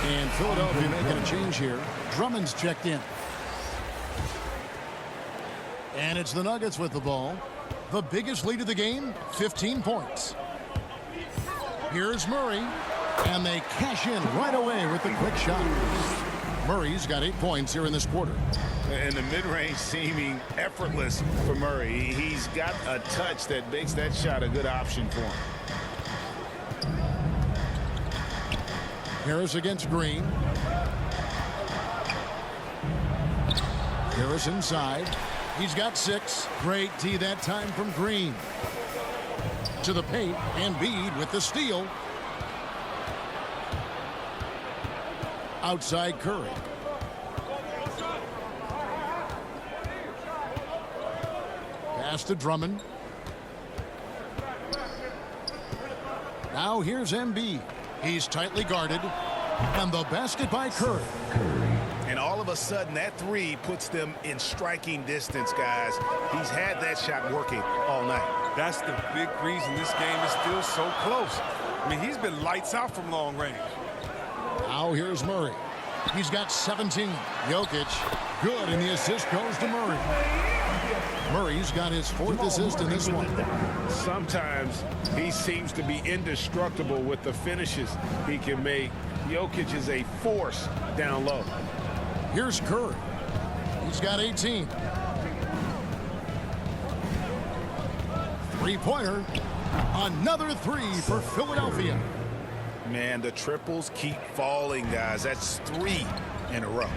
Speaker 1: And Philadelphia making a change here. Drummond's checked in. And it's the Nuggets with the ball. The biggest lead of the game, 15 points. Here's Murray, and they cash in right away with the quick shot. Murray's got 8 points here in this quarter.
Speaker 3: And the mid-range seeming effortless for Murray. He's got a touch that makes that shot a good option for him.
Speaker 1: Harris against Green. Harris inside. He's got 6. Great D that time from Green. To the paint, and Embiid with the steal. Outside Curry. Pass to Drummond. Now here's Embiid. He's tightly guarded. And the basket by Curry.
Speaker 3: And all of a sudden, that three puts them in striking distance, guys. He's had that shot working all night.
Speaker 4: That's the big reason this game is still so close. I mean, he's been lights out from long range.
Speaker 1: Now here's Murray. He's got 17. Jokic, good, and the assist goes to Murray. Murray's got his 4th assist in this one.
Speaker 3: Sometimes he seems to be indestructible with the finishes he can make. Jokic is a force down low.
Speaker 1: Here's Curry. He's got 18. Three-pointer. Another 3 for Philadelphia.
Speaker 3: Man, the triples keep falling, guys. That's 3 in a row.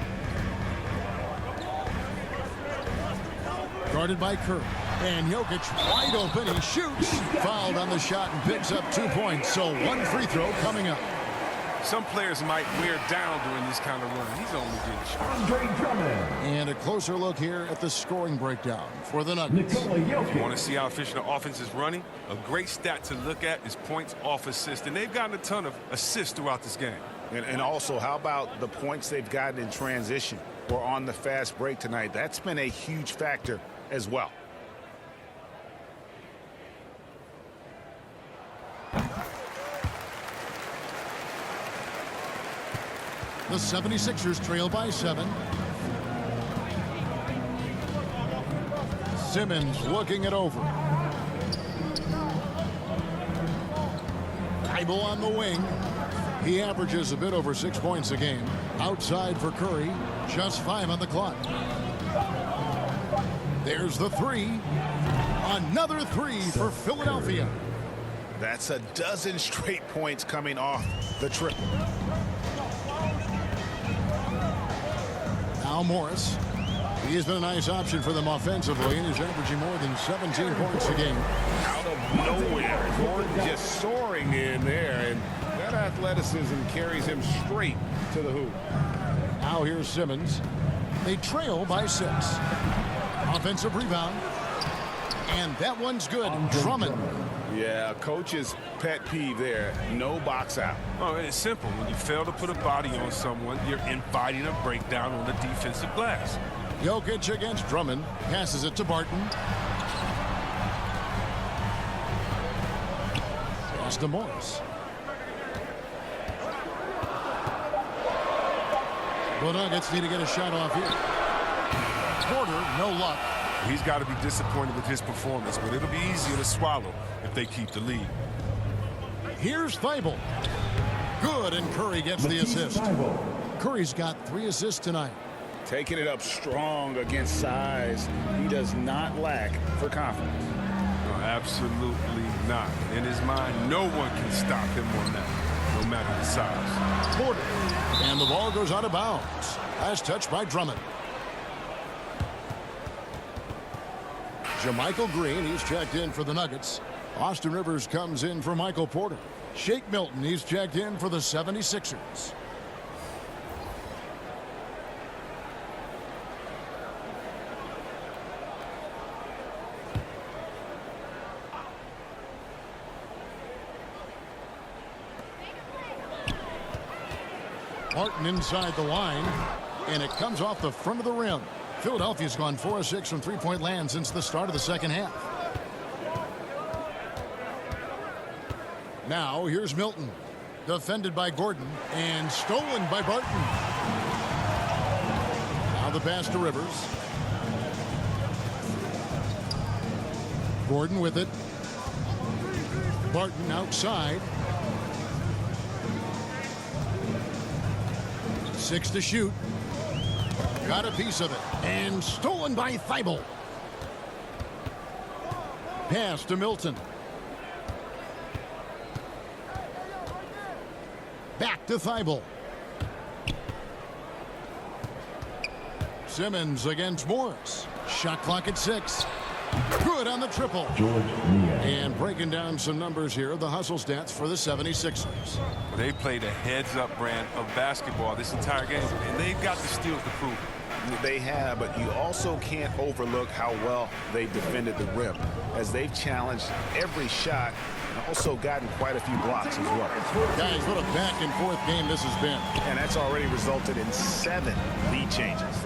Speaker 1: Guarded by Curry. And Jokic wide open. He shoots. Fouled on the shot and picks up 2 points. So 1 free throw coming up.
Speaker 4: Some players might wear down during this kind of run. He's only getting shot.
Speaker 5: Andre Drummond.
Speaker 1: And a closer look here at the scoring breakdown for the Nuggets.
Speaker 5: Nikola Jokic.
Speaker 4: You want to see how efficient the offense is running? A great stat to look at is points off assist. And they've gotten a ton of assists throughout this game.
Speaker 3: And also, how about the points they've gotten in transition or on the fast break tonight? That's been a huge factor as well.
Speaker 1: The 76ers trail by 7. Simmons looking it over. Thibault on the wing. He averages a bit over 6 points a game. Outside for Curry. Just 5 on the clock. There's the 3. Another 3 for Philadelphia.
Speaker 3: That's a dozen straight points coming off the triple.
Speaker 1: Now Morris. He has been a nice option for them offensively and is averaging more than 17 points a game.
Speaker 3: Out of nowhere, Gordon just soaring in there, and that athleticism carries him straight to the hoop.
Speaker 1: Now here's Simmons. They trail by 6. Offensive rebound. And that one's good. Drummond.
Speaker 3: Yeah, coach's pet peeve there. No box out.
Speaker 4: Oh, it's simple. When you fail to put a body on someone, you're inviting a breakdown on the defensive glass.
Speaker 1: Jokic against Drummond. Passes it to Barton. Pass to Morris. The Nuggets need to get a shot off here. Porter, no luck.
Speaker 4: He's got to be disappointed with his performance, but it'll be easier to swallow if they keep the lead.
Speaker 1: Here's Thibault. Good, and Curry gets the assist. Curry's got 3 assists tonight.
Speaker 3: Taking it up strong against size. He does not lack for confidence.
Speaker 4: No, absolutely not. In his mind, no one can stop him on that, no matter the size.
Speaker 1: Porter. And the ball goes out of bounds. Last touch by Drummond. JaMychal Green, he's checked in for the Nuggets. Austin Rivers comes in for Michael Porter. Shake Milton, he's checked in for the 76ers. Martin inside the line, and it comes off the front of the rim. Philadelphia's gone 4 of 6 from three-point land since the start of the second half. Now here's Milton, defended by Gordon and stolen by Barton. Now the pass to Rivers. Gordon with it. Barton outside. 6 to shoot. Got a piece of it. And stolen by Thibault. Pass to Milton. Back to Thibault. Simmons against Morris. Shot clock at 6. Good on the triple. And breaking down some numbers here, the hustle stats for the 76ers.
Speaker 4: They played a heads-up brand of basketball this entire game, and they've got the steals to prove it.
Speaker 3: They have, but you also can't overlook how well they've defended the rim, as they've challenged every shot and also gotten quite a few blocks as well.
Speaker 1: Guys, what a back-and-forth game this has been.
Speaker 3: And that's already resulted in 7 lead changes.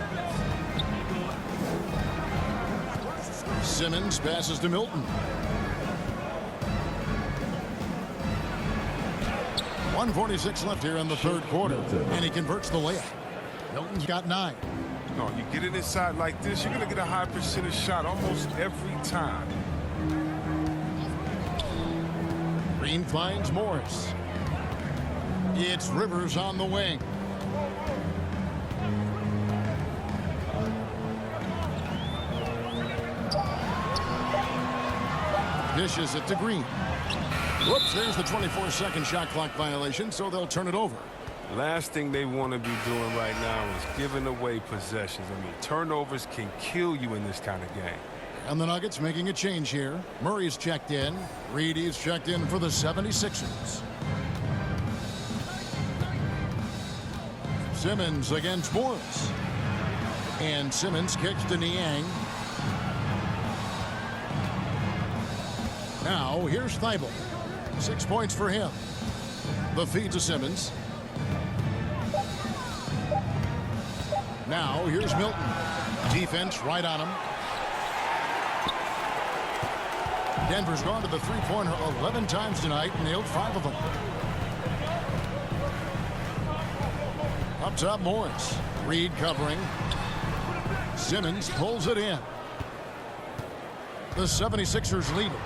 Speaker 1: Simmons passes to Milton. 1:46 left here in the third quarter, and he converts the layup. Milton's got 9.
Speaker 4: No, you get it inside like this, you're going to get a high percentage shot almost every time.
Speaker 1: Green finds Morris. It's Rivers on the wing. Dishes it to Green. Whoops, there's the 24-second shot clock violation, so they'll turn it over.
Speaker 4: Last thing they want to be doing right now is giving away possessions. I mean, turnovers can kill you in this kind of game.
Speaker 1: And the Nuggets making a change here. Murray's checked in. Reedy's checked in for the 76ers. Simmons against Morris. And Simmons kicks to Niang. Now, here's Thibault. 6 points for him. The feed to Simmons. Now, here's Milton. Defense right on him. Denver's gone to the three-pointer 11 times tonight, nailed 5 of them. Up top, Morris. Reed covering. Simmons pulls it in. The 76ers lead it.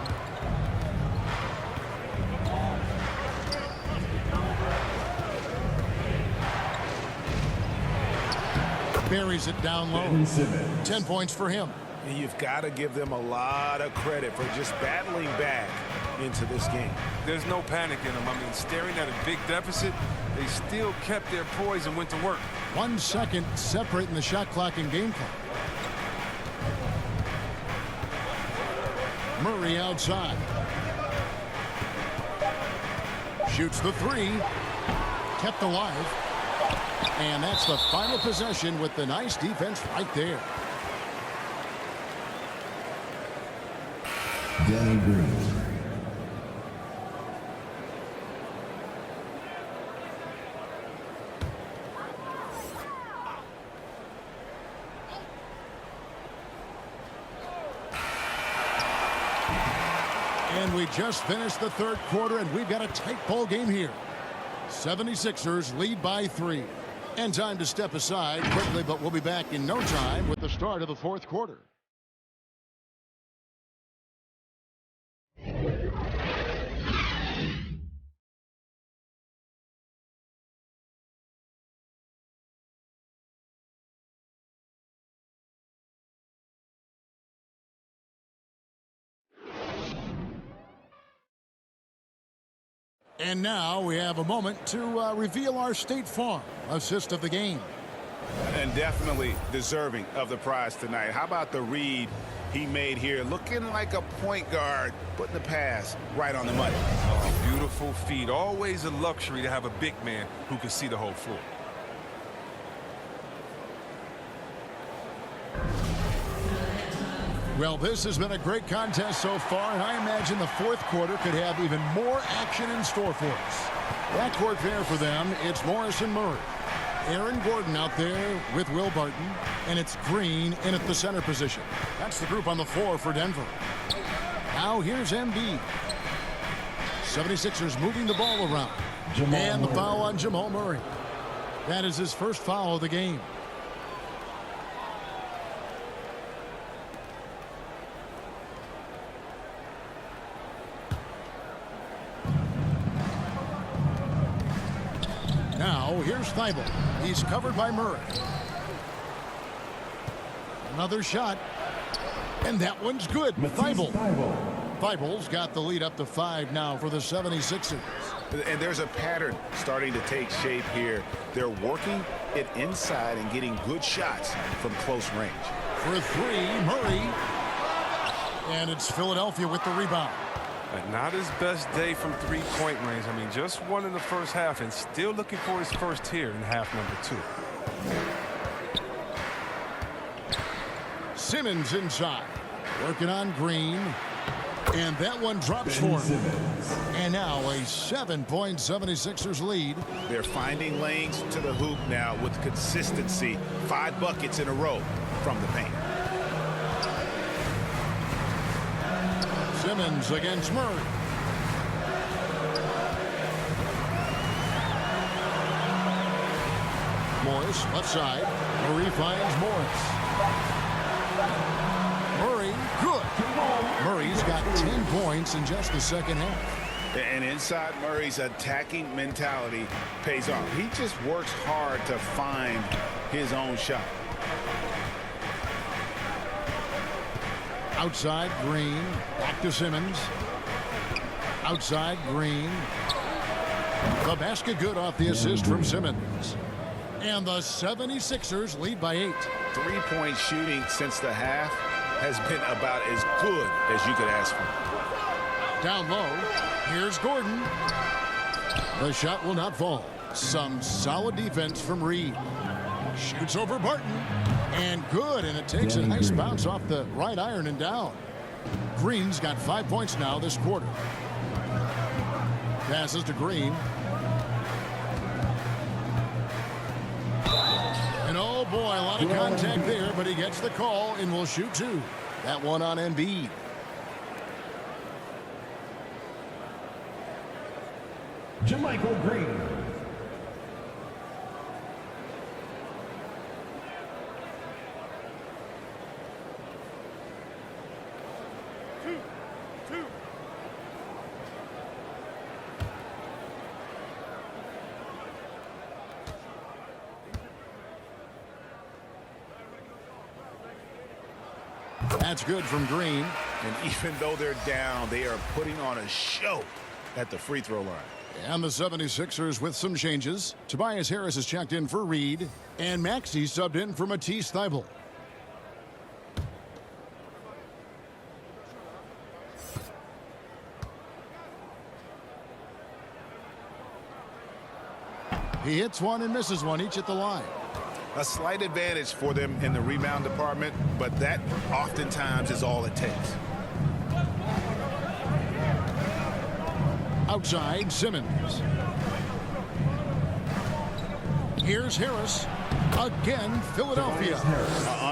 Speaker 1: Buries it down low. 10 points for him.
Speaker 3: And you've got to give them a lot of credit for just battling back into this game.
Speaker 4: There's no panic in them. I mean, staring at a big deficit, they still kept their poise and went to work.
Speaker 1: 1 second separating the shot clock and game clock. Murray outside. Shoots the 3. Kept alive. And that's the final possession with the nice defense right there.
Speaker 5: Danny Green.
Speaker 1: And we just finished the third quarter, and we've got a tight ball game here. 76ers lead by 3. And time to step aside quickly, but we'll be back in no time with the start of the fourth quarter. And now we have a moment to reveal our State Farm assist of the game.
Speaker 3: And definitely deserving of the prize tonight. How about the read he made here? Looking like a point guard, putting the pass right on the money.
Speaker 4: Oh, beautiful feed. Always a luxury to have a big man who can see the whole floor.
Speaker 1: Well, this has been a great contest so far, and I imagine the fourth quarter could have even more action in store for us. Backcourt pair for them, it's Morris and Murray. Aaron Gordon out there with Will Barton, and it's Green in at the center position. That's the group on the floor for Denver. Now here's Embiid. 76ers moving the ball around. And the foul on Jamal Murray. That is his first foul of the game. Now, here's Thibault. He's covered by Murray. Another shot. And that one's good. Thibault. Thibault's got the lead up to 5 now for the 76ers.
Speaker 3: And there's a pattern starting to take shape here. They're working it inside and getting good shots from close range.
Speaker 1: For 3, Murray. And it's Philadelphia with the rebound.
Speaker 4: Not his best day from three-point range. I mean, just one in the first half and still looking for his first here in half number 2.
Speaker 1: Simmons inside. Working on Green. And that one drops for him. And now a 7-point 76ers lead.
Speaker 3: They're finding lanes to the hoop now with consistency. 5 buckets in a row from the paint.
Speaker 1: Simmons against Murray. Morris left side. Murray finds Morris. Murray, good. Murray's got 10 points in just the second half.
Speaker 3: And inside Murray's attacking mentality pays off. He just works hard to find his own shot.
Speaker 1: Outside Green. Back to Simmons. Outside Green. The basket good off the assist from Simmons. And the 76ers lead by 8.
Speaker 3: 3-point shooting since the half has been about as good as you could ask for.
Speaker 1: Down low. Here's Gordon. The shot will not fall. Some solid defense from Reed. Shoots over Barton. And good. And it takes a nice bounce off the right iron and down. Green's got 5 points now this quarter. Passes to Green. And oh boy, a lot of contact there, but he gets the call and will shoot 2. That one on Embiid.
Speaker 5: JaMychal Green.
Speaker 1: That's good from Green.
Speaker 3: And even though they're down, they are putting on a show at the free throw line.
Speaker 1: And the 76ers with some changes. Tobias Harris is checked in for Reed. And Maxey subbed in for Matisse Thybulle. He hits one and misses one, each at the line.
Speaker 3: A slight advantage for them in the rebound department, but that oftentimes is all it takes.
Speaker 1: Outside, Simmons. Here's Harris. Again, Philadelphia.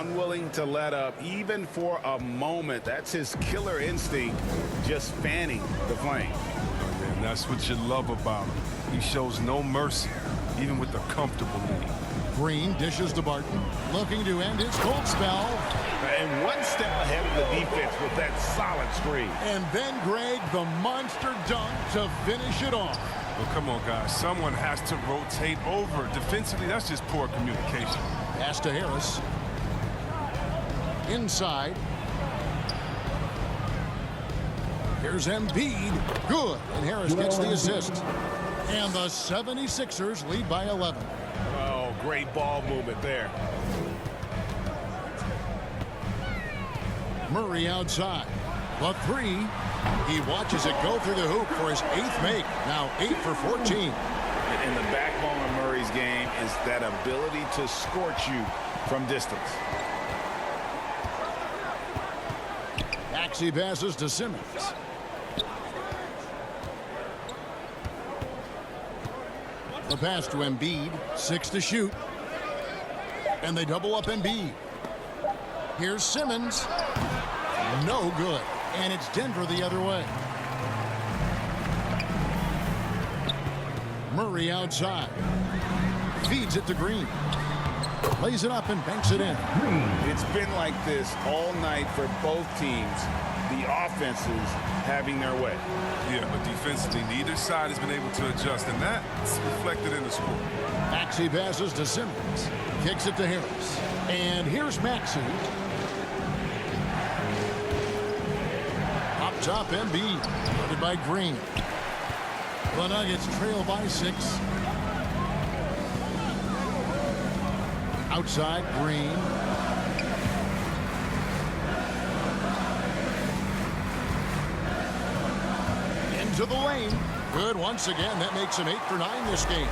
Speaker 3: Unwilling to let up even for a moment. That's his killer instinct, just fanning the flame.
Speaker 4: And that's what you love about him. He shows no mercy, even with a comfortable lead.
Speaker 1: Green dishes to Barton, looking to end his cold spell.
Speaker 3: And one step ahead of the defense with that solid screen.
Speaker 1: And then Greg, the monster dunk to finish it off.
Speaker 4: Well, come on, guys. Someone has to rotate over. Defensively, that's just poor communication.
Speaker 1: Pass to Harris. Inside. Here's Embiid. Good. And Harris gets the assist. And the 76ers lead by 11.
Speaker 3: Oh, great ball movement there.
Speaker 1: Murray outside. The 3. He watches it go through the hoop for his 8th make. Now 8 for 14.
Speaker 3: And the backbone of Murray's game is that ability to scorch you from distance.
Speaker 1: Maxey passes to Simmons. The pass to Embiid. 6 to shoot. And they double up Embiid. Here's Simmons. No good. And it's Denver the other way. Murray outside. Feeds it to Green. Lays it up and banks it in.
Speaker 3: It's been like this all night for both teams. the offenses having their way.
Speaker 4: Yeah, but defensively, neither side has been able to adjust, and that's reflected in the score.
Speaker 1: Maxey passes to Simmons. Kicks it to Harris. And here's Maxey. Up top, Embiid. Guarded by Green. The Nuggets trail by 6. Outside, Green. Into the lane. Good once again. That makes him 8 for 9 this game.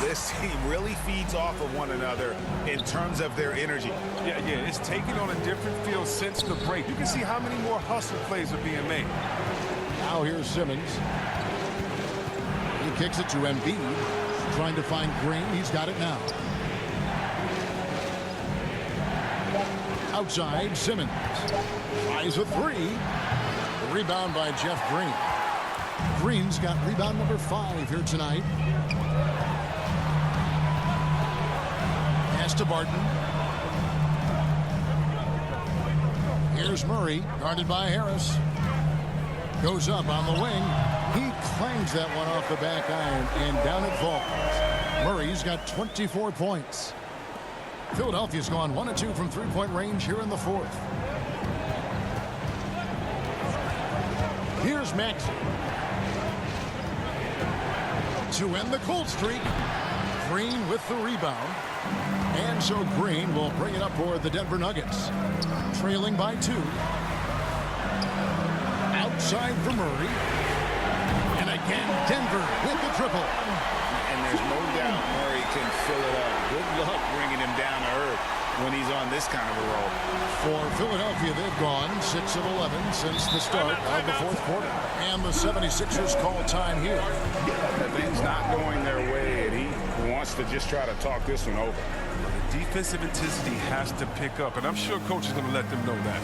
Speaker 3: This team really feeds off of one another in terms of their energy.
Speaker 4: Yeah, it's taken on a different feel since the break. You can see how many more hustle plays are being made.
Speaker 1: Now here's Simmons. He kicks it to Embiid. Trying to find Green. He's got it now. Outside, Simmons. Tries a 3. The rebound by Jeff Green. Green's got rebound number 5 here tonight. Pass to Barton. Here's Murray, guarded by Harris. Goes up on the wing. He clangs that one off the back iron, and down it falls. Murray's got 24 points. Philadelphia's gone 1 of 2 from three-point range here in the 4th. Here's Maxey. To end the cold streak. Green with the rebound. And so Green will bring it up for the Denver Nuggets. Trailing by 2. Outside for Murray. And again, Denver with the triple.
Speaker 3: And there's no doubt Murray can fill it up. Good luck bringing him down to earth when he's on this kind of a roll.
Speaker 1: For Philadelphia, they've gone 6 of 11 since the start of the 4th quarter. And the 76ers call time here.
Speaker 3: The thing's not going their way, and he wants to just try to talk this one over.
Speaker 4: The defensive intensity has to pick up, and I'm sure coach is going to let them know that.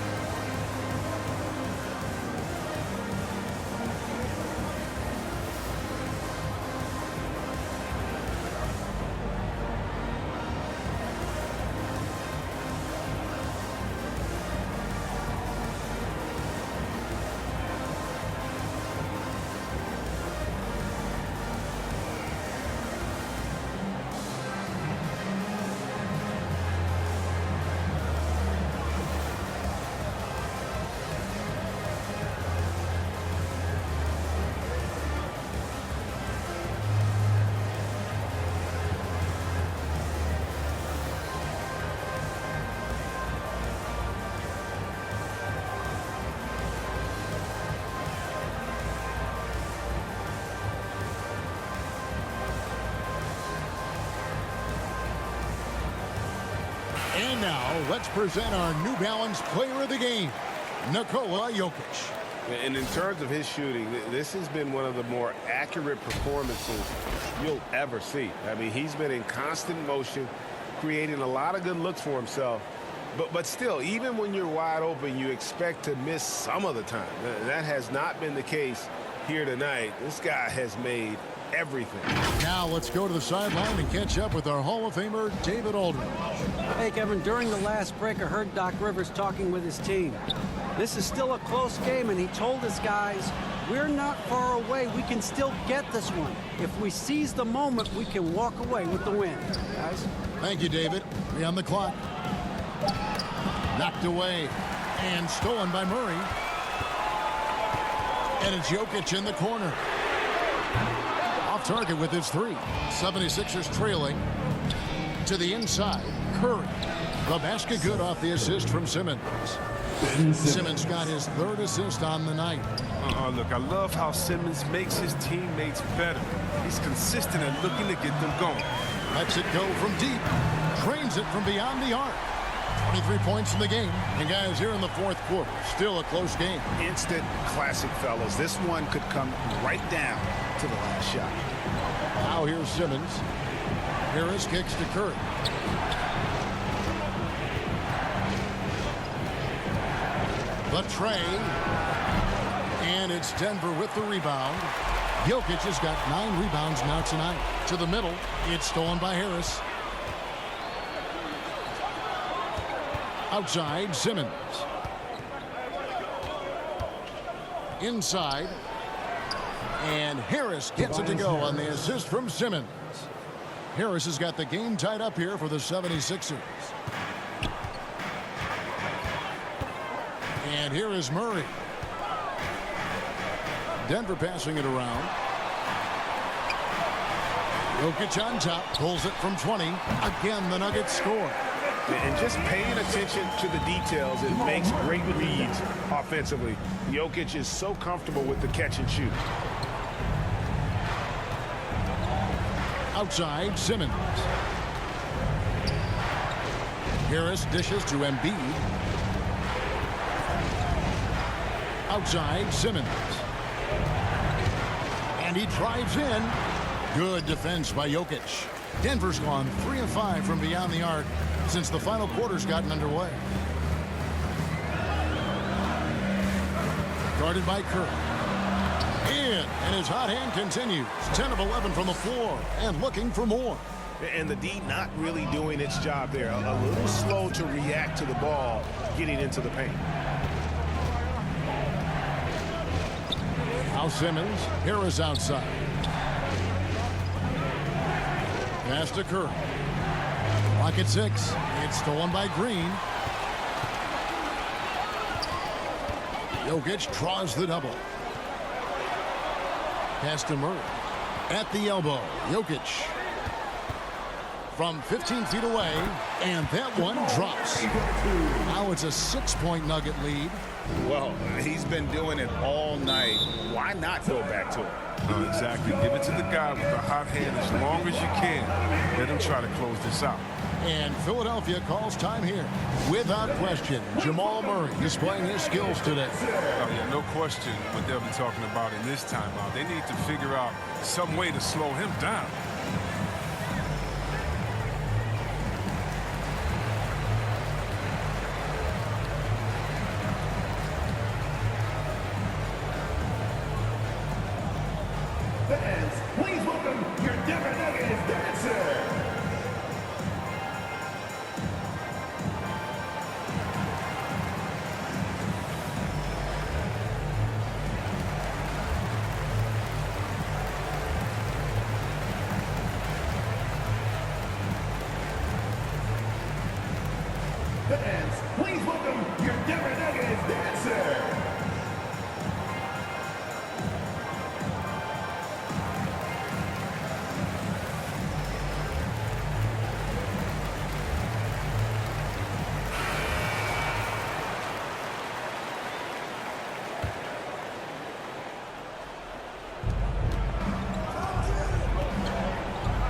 Speaker 1: And now, let's present our New Balance Player of the Game, Nikola Jokic.
Speaker 6: And in terms of his shooting, this has been one of the more accurate performances you'll ever see. I mean, he's been in constant motion, creating a lot of good looks for himself. But still, even when you're wide open, you expect to miss some of the time. That has not been the case here tonight. This guy has made everything.
Speaker 1: Now let's go to the sideline and catch up with our Hall of Famer, David Aldridge.
Speaker 2: Hey, Kevin, during the last break, I heard Doc Rivers talking with his team. This is still a close game, and he told his guys, we're not far away. We can still get this one. If we seize the moment, we can walk away with the win. Guys?
Speaker 1: Thank you, David. 3 on the clock. Knocked away and stolen by Murray. And it's Jokic in the corner. Off target with his 3. 76ers trailing to the inside. Curry. The basket good off the assist from Simmons. Simmons got his 3rd assist on the night.
Speaker 4: Look, I love how Simmons makes his teammates better. He's consistent and looking to get them going.
Speaker 1: Lets it go from deep. Drains it from beyond the arc. 23 points in the game. And guys, here in the 4th quarter, still a close game.
Speaker 3: Instant classic, fellas. This one could come right down to the last shot.
Speaker 1: Now here's Simmons. Harris kicks to Curry. The tray. And it's Denver with the rebound. Jokic has got 9 rebounds now tonight. To the middle. It's stolen by Harris. Outside, Simmons. inside. And Harris gets it to go on the assist from Simmons. Harris has got the game tied up here for the 76ers. And here is Murray. Denver passing it around. Jokic on top, pulls it from 20. Again, the Nuggets score.
Speaker 3: And just paying attention to the details, it makes great reads offensively. Jokic is so comfortable with the catch and shoot.
Speaker 1: Outside, Simmons. Harris dishes to Embiid. Outside, Simmons. And he drives in. Good defense by Jokic. Denver's gone 3 of 5 from beyond the arc since the final quarter's gotten underway. Guarded by Curry. In, and his hot hand continues. 10 of 11 from the floor and looking for more.
Speaker 3: And the D not really doing its job there. A little slow to react to the ball getting into the paint.
Speaker 1: Al Simmons. Harris outside. Pass to Curry. Clock at 6. It's stolen by Green. Jokic draws the double. Pass to Murray. At the elbow. Jokic. From 15 feet away. And that one drops. Now it's a 6-point Nugget lead.
Speaker 3: Well, he's been doing it all night. Why not go back to it?
Speaker 4: Exactly. Give it to the guy with the hot hand as long as you can. Let him try to close this out.
Speaker 1: And Philadelphia calls time here. Without question, Jamal Murray displaying his skills today.
Speaker 4: Oh, yeah, no question what they'll be talking about in this timeout. They need to figure out some way to slow him down.
Speaker 5: Fans, please welcome your Denver Nuggets dancer. Fans, please welcome your Denver Nuggets dancer.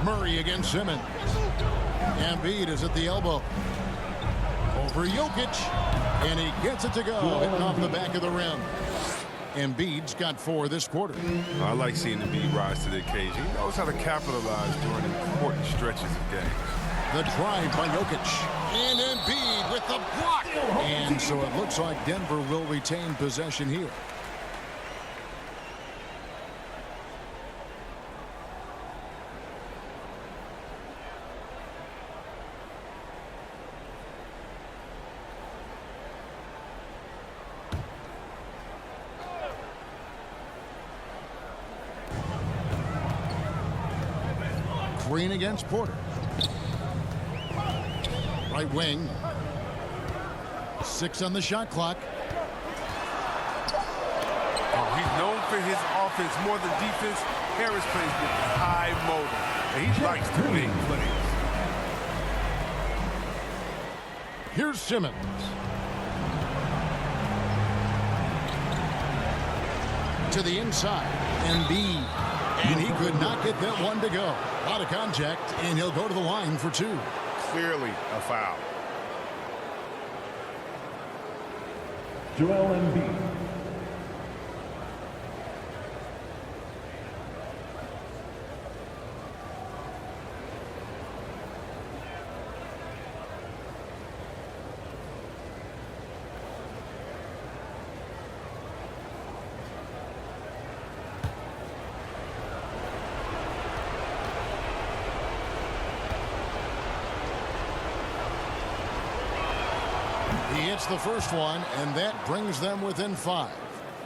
Speaker 1: Murray against Simmons. Embiid is at the elbow. Over Jokic. And he gets it to go. Hitting off the back of the rim. Embiid's got 4 this quarter.
Speaker 4: I like seeing Embiid rise to the occasion. He knows how to capitalize during important stretches of games.
Speaker 1: The drive by Jokic. And Embiid with the block. And so it looks like Denver will retain possession here. Green against Porter. Right wing. 6 on the shot clock.
Speaker 4: Oh, he's known for his offense more than defense. Harris plays with high motor, and he likes to make plays.
Speaker 1: Here's Simmons. To the inside. Embiid. And he could not get that one to go. Out of contact, and he'll go to the line for 2.
Speaker 3: Clearly a foul.
Speaker 5: Joel Embiid.
Speaker 1: He hits the first one, and that brings them within 5.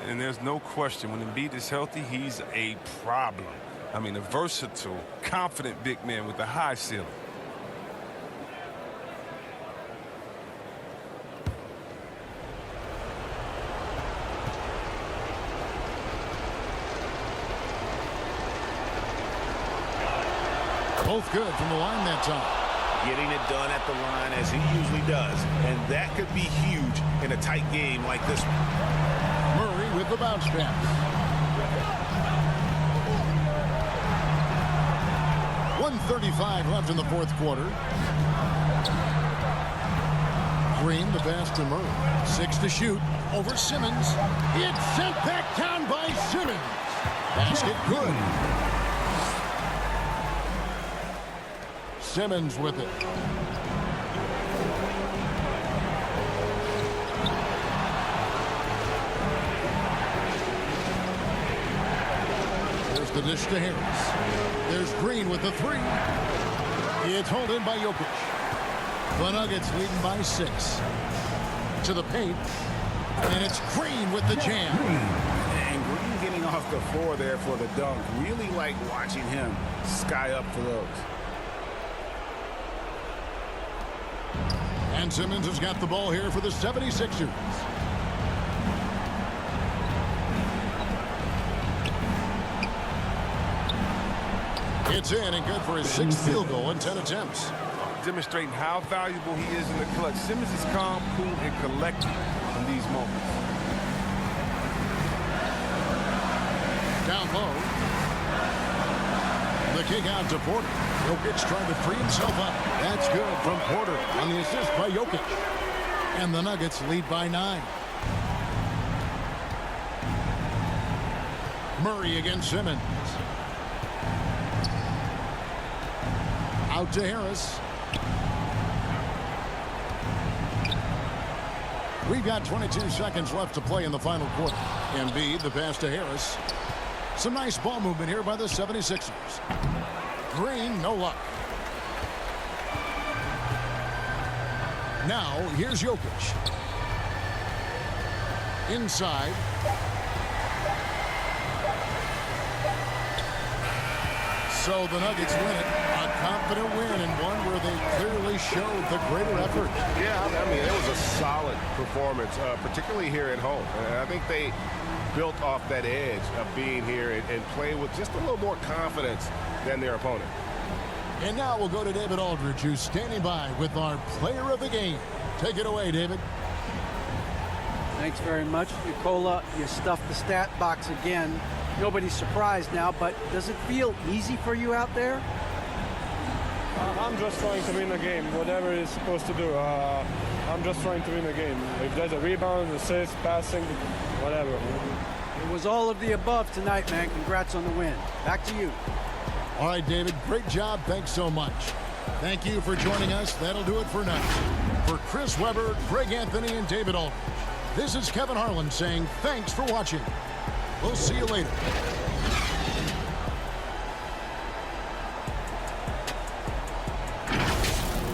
Speaker 4: And there's no question, when Embiid is healthy, he's a problem. I mean, a versatile, confident big man with a high ceiling.
Speaker 1: Both good from the line that time.
Speaker 3: Getting it done at the line as he usually does. And that could be huge in a tight game like this one.
Speaker 1: Murray with the bounce pass. 1:35 left in the fourth quarter. Green, the pass to Murray. 6 to shoot. Over Simmons. It's sent back down by Simmons. Basket good. Simmons with it. There's the dish to Harris. There's Green with the 3. It's held in by Jokic. The Nuggets leading by 6. To the paint. And it's Green with the jam.
Speaker 3: And Green getting off the floor there for the dunk. Really like watching him sky up for those.
Speaker 1: And Simmons has got the ball here for the 76ers. It's in and good for his 6th field goal in 10 attempts.
Speaker 4: Demonstrating how valuable he is in the clutch. Simmons is calm, cool, and collected in these moments.
Speaker 1: Down low. The kick out to Porter. Jokic trying to free himself up. That's good from Porter on the assist by Jokic. And the Nuggets lead by 9. Murray against Simmons. Out to Harris. We've got 22 seconds left to play in the final quarter. Embiid, the pass to Harris. Some nice ball movement here by the 76ers. Green, no luck. Now, here's Jokic. Inside. So the Nuggets win it. A confident win and one where they clearly showed the greater effort.
Speaker 6: Yeah, I mean, it was a solid performance, particularly here at home. And I think they built off that edge of being here and playing with just a little more confidence than their opponent.
Speaker 1: And now we'll go to David Aldridge, who's standing by with our player of the game. Take it away, David.
Speaker 2: Thanks very much, Nicola. You stuffed the stat box again. Nobody's surprised now, but does it feel easy for you out there?
Speaker 7: I'm just trying to win a game, whatever it's supposed to do. I'm just trying to win a game. If there's a rebound, assist, passing, whatever.
Speaker 2: It was all of the above tonight, man. Congrats on the win. Back to you.
Speaker 1: All right, David, great job. Thanks so much. Thank you for joining us. That'll do it for now. For Chris Webber, Greg Anthony, and David Aldridge, this is Kevin Harlan saying thanks for watching. We'll see you later.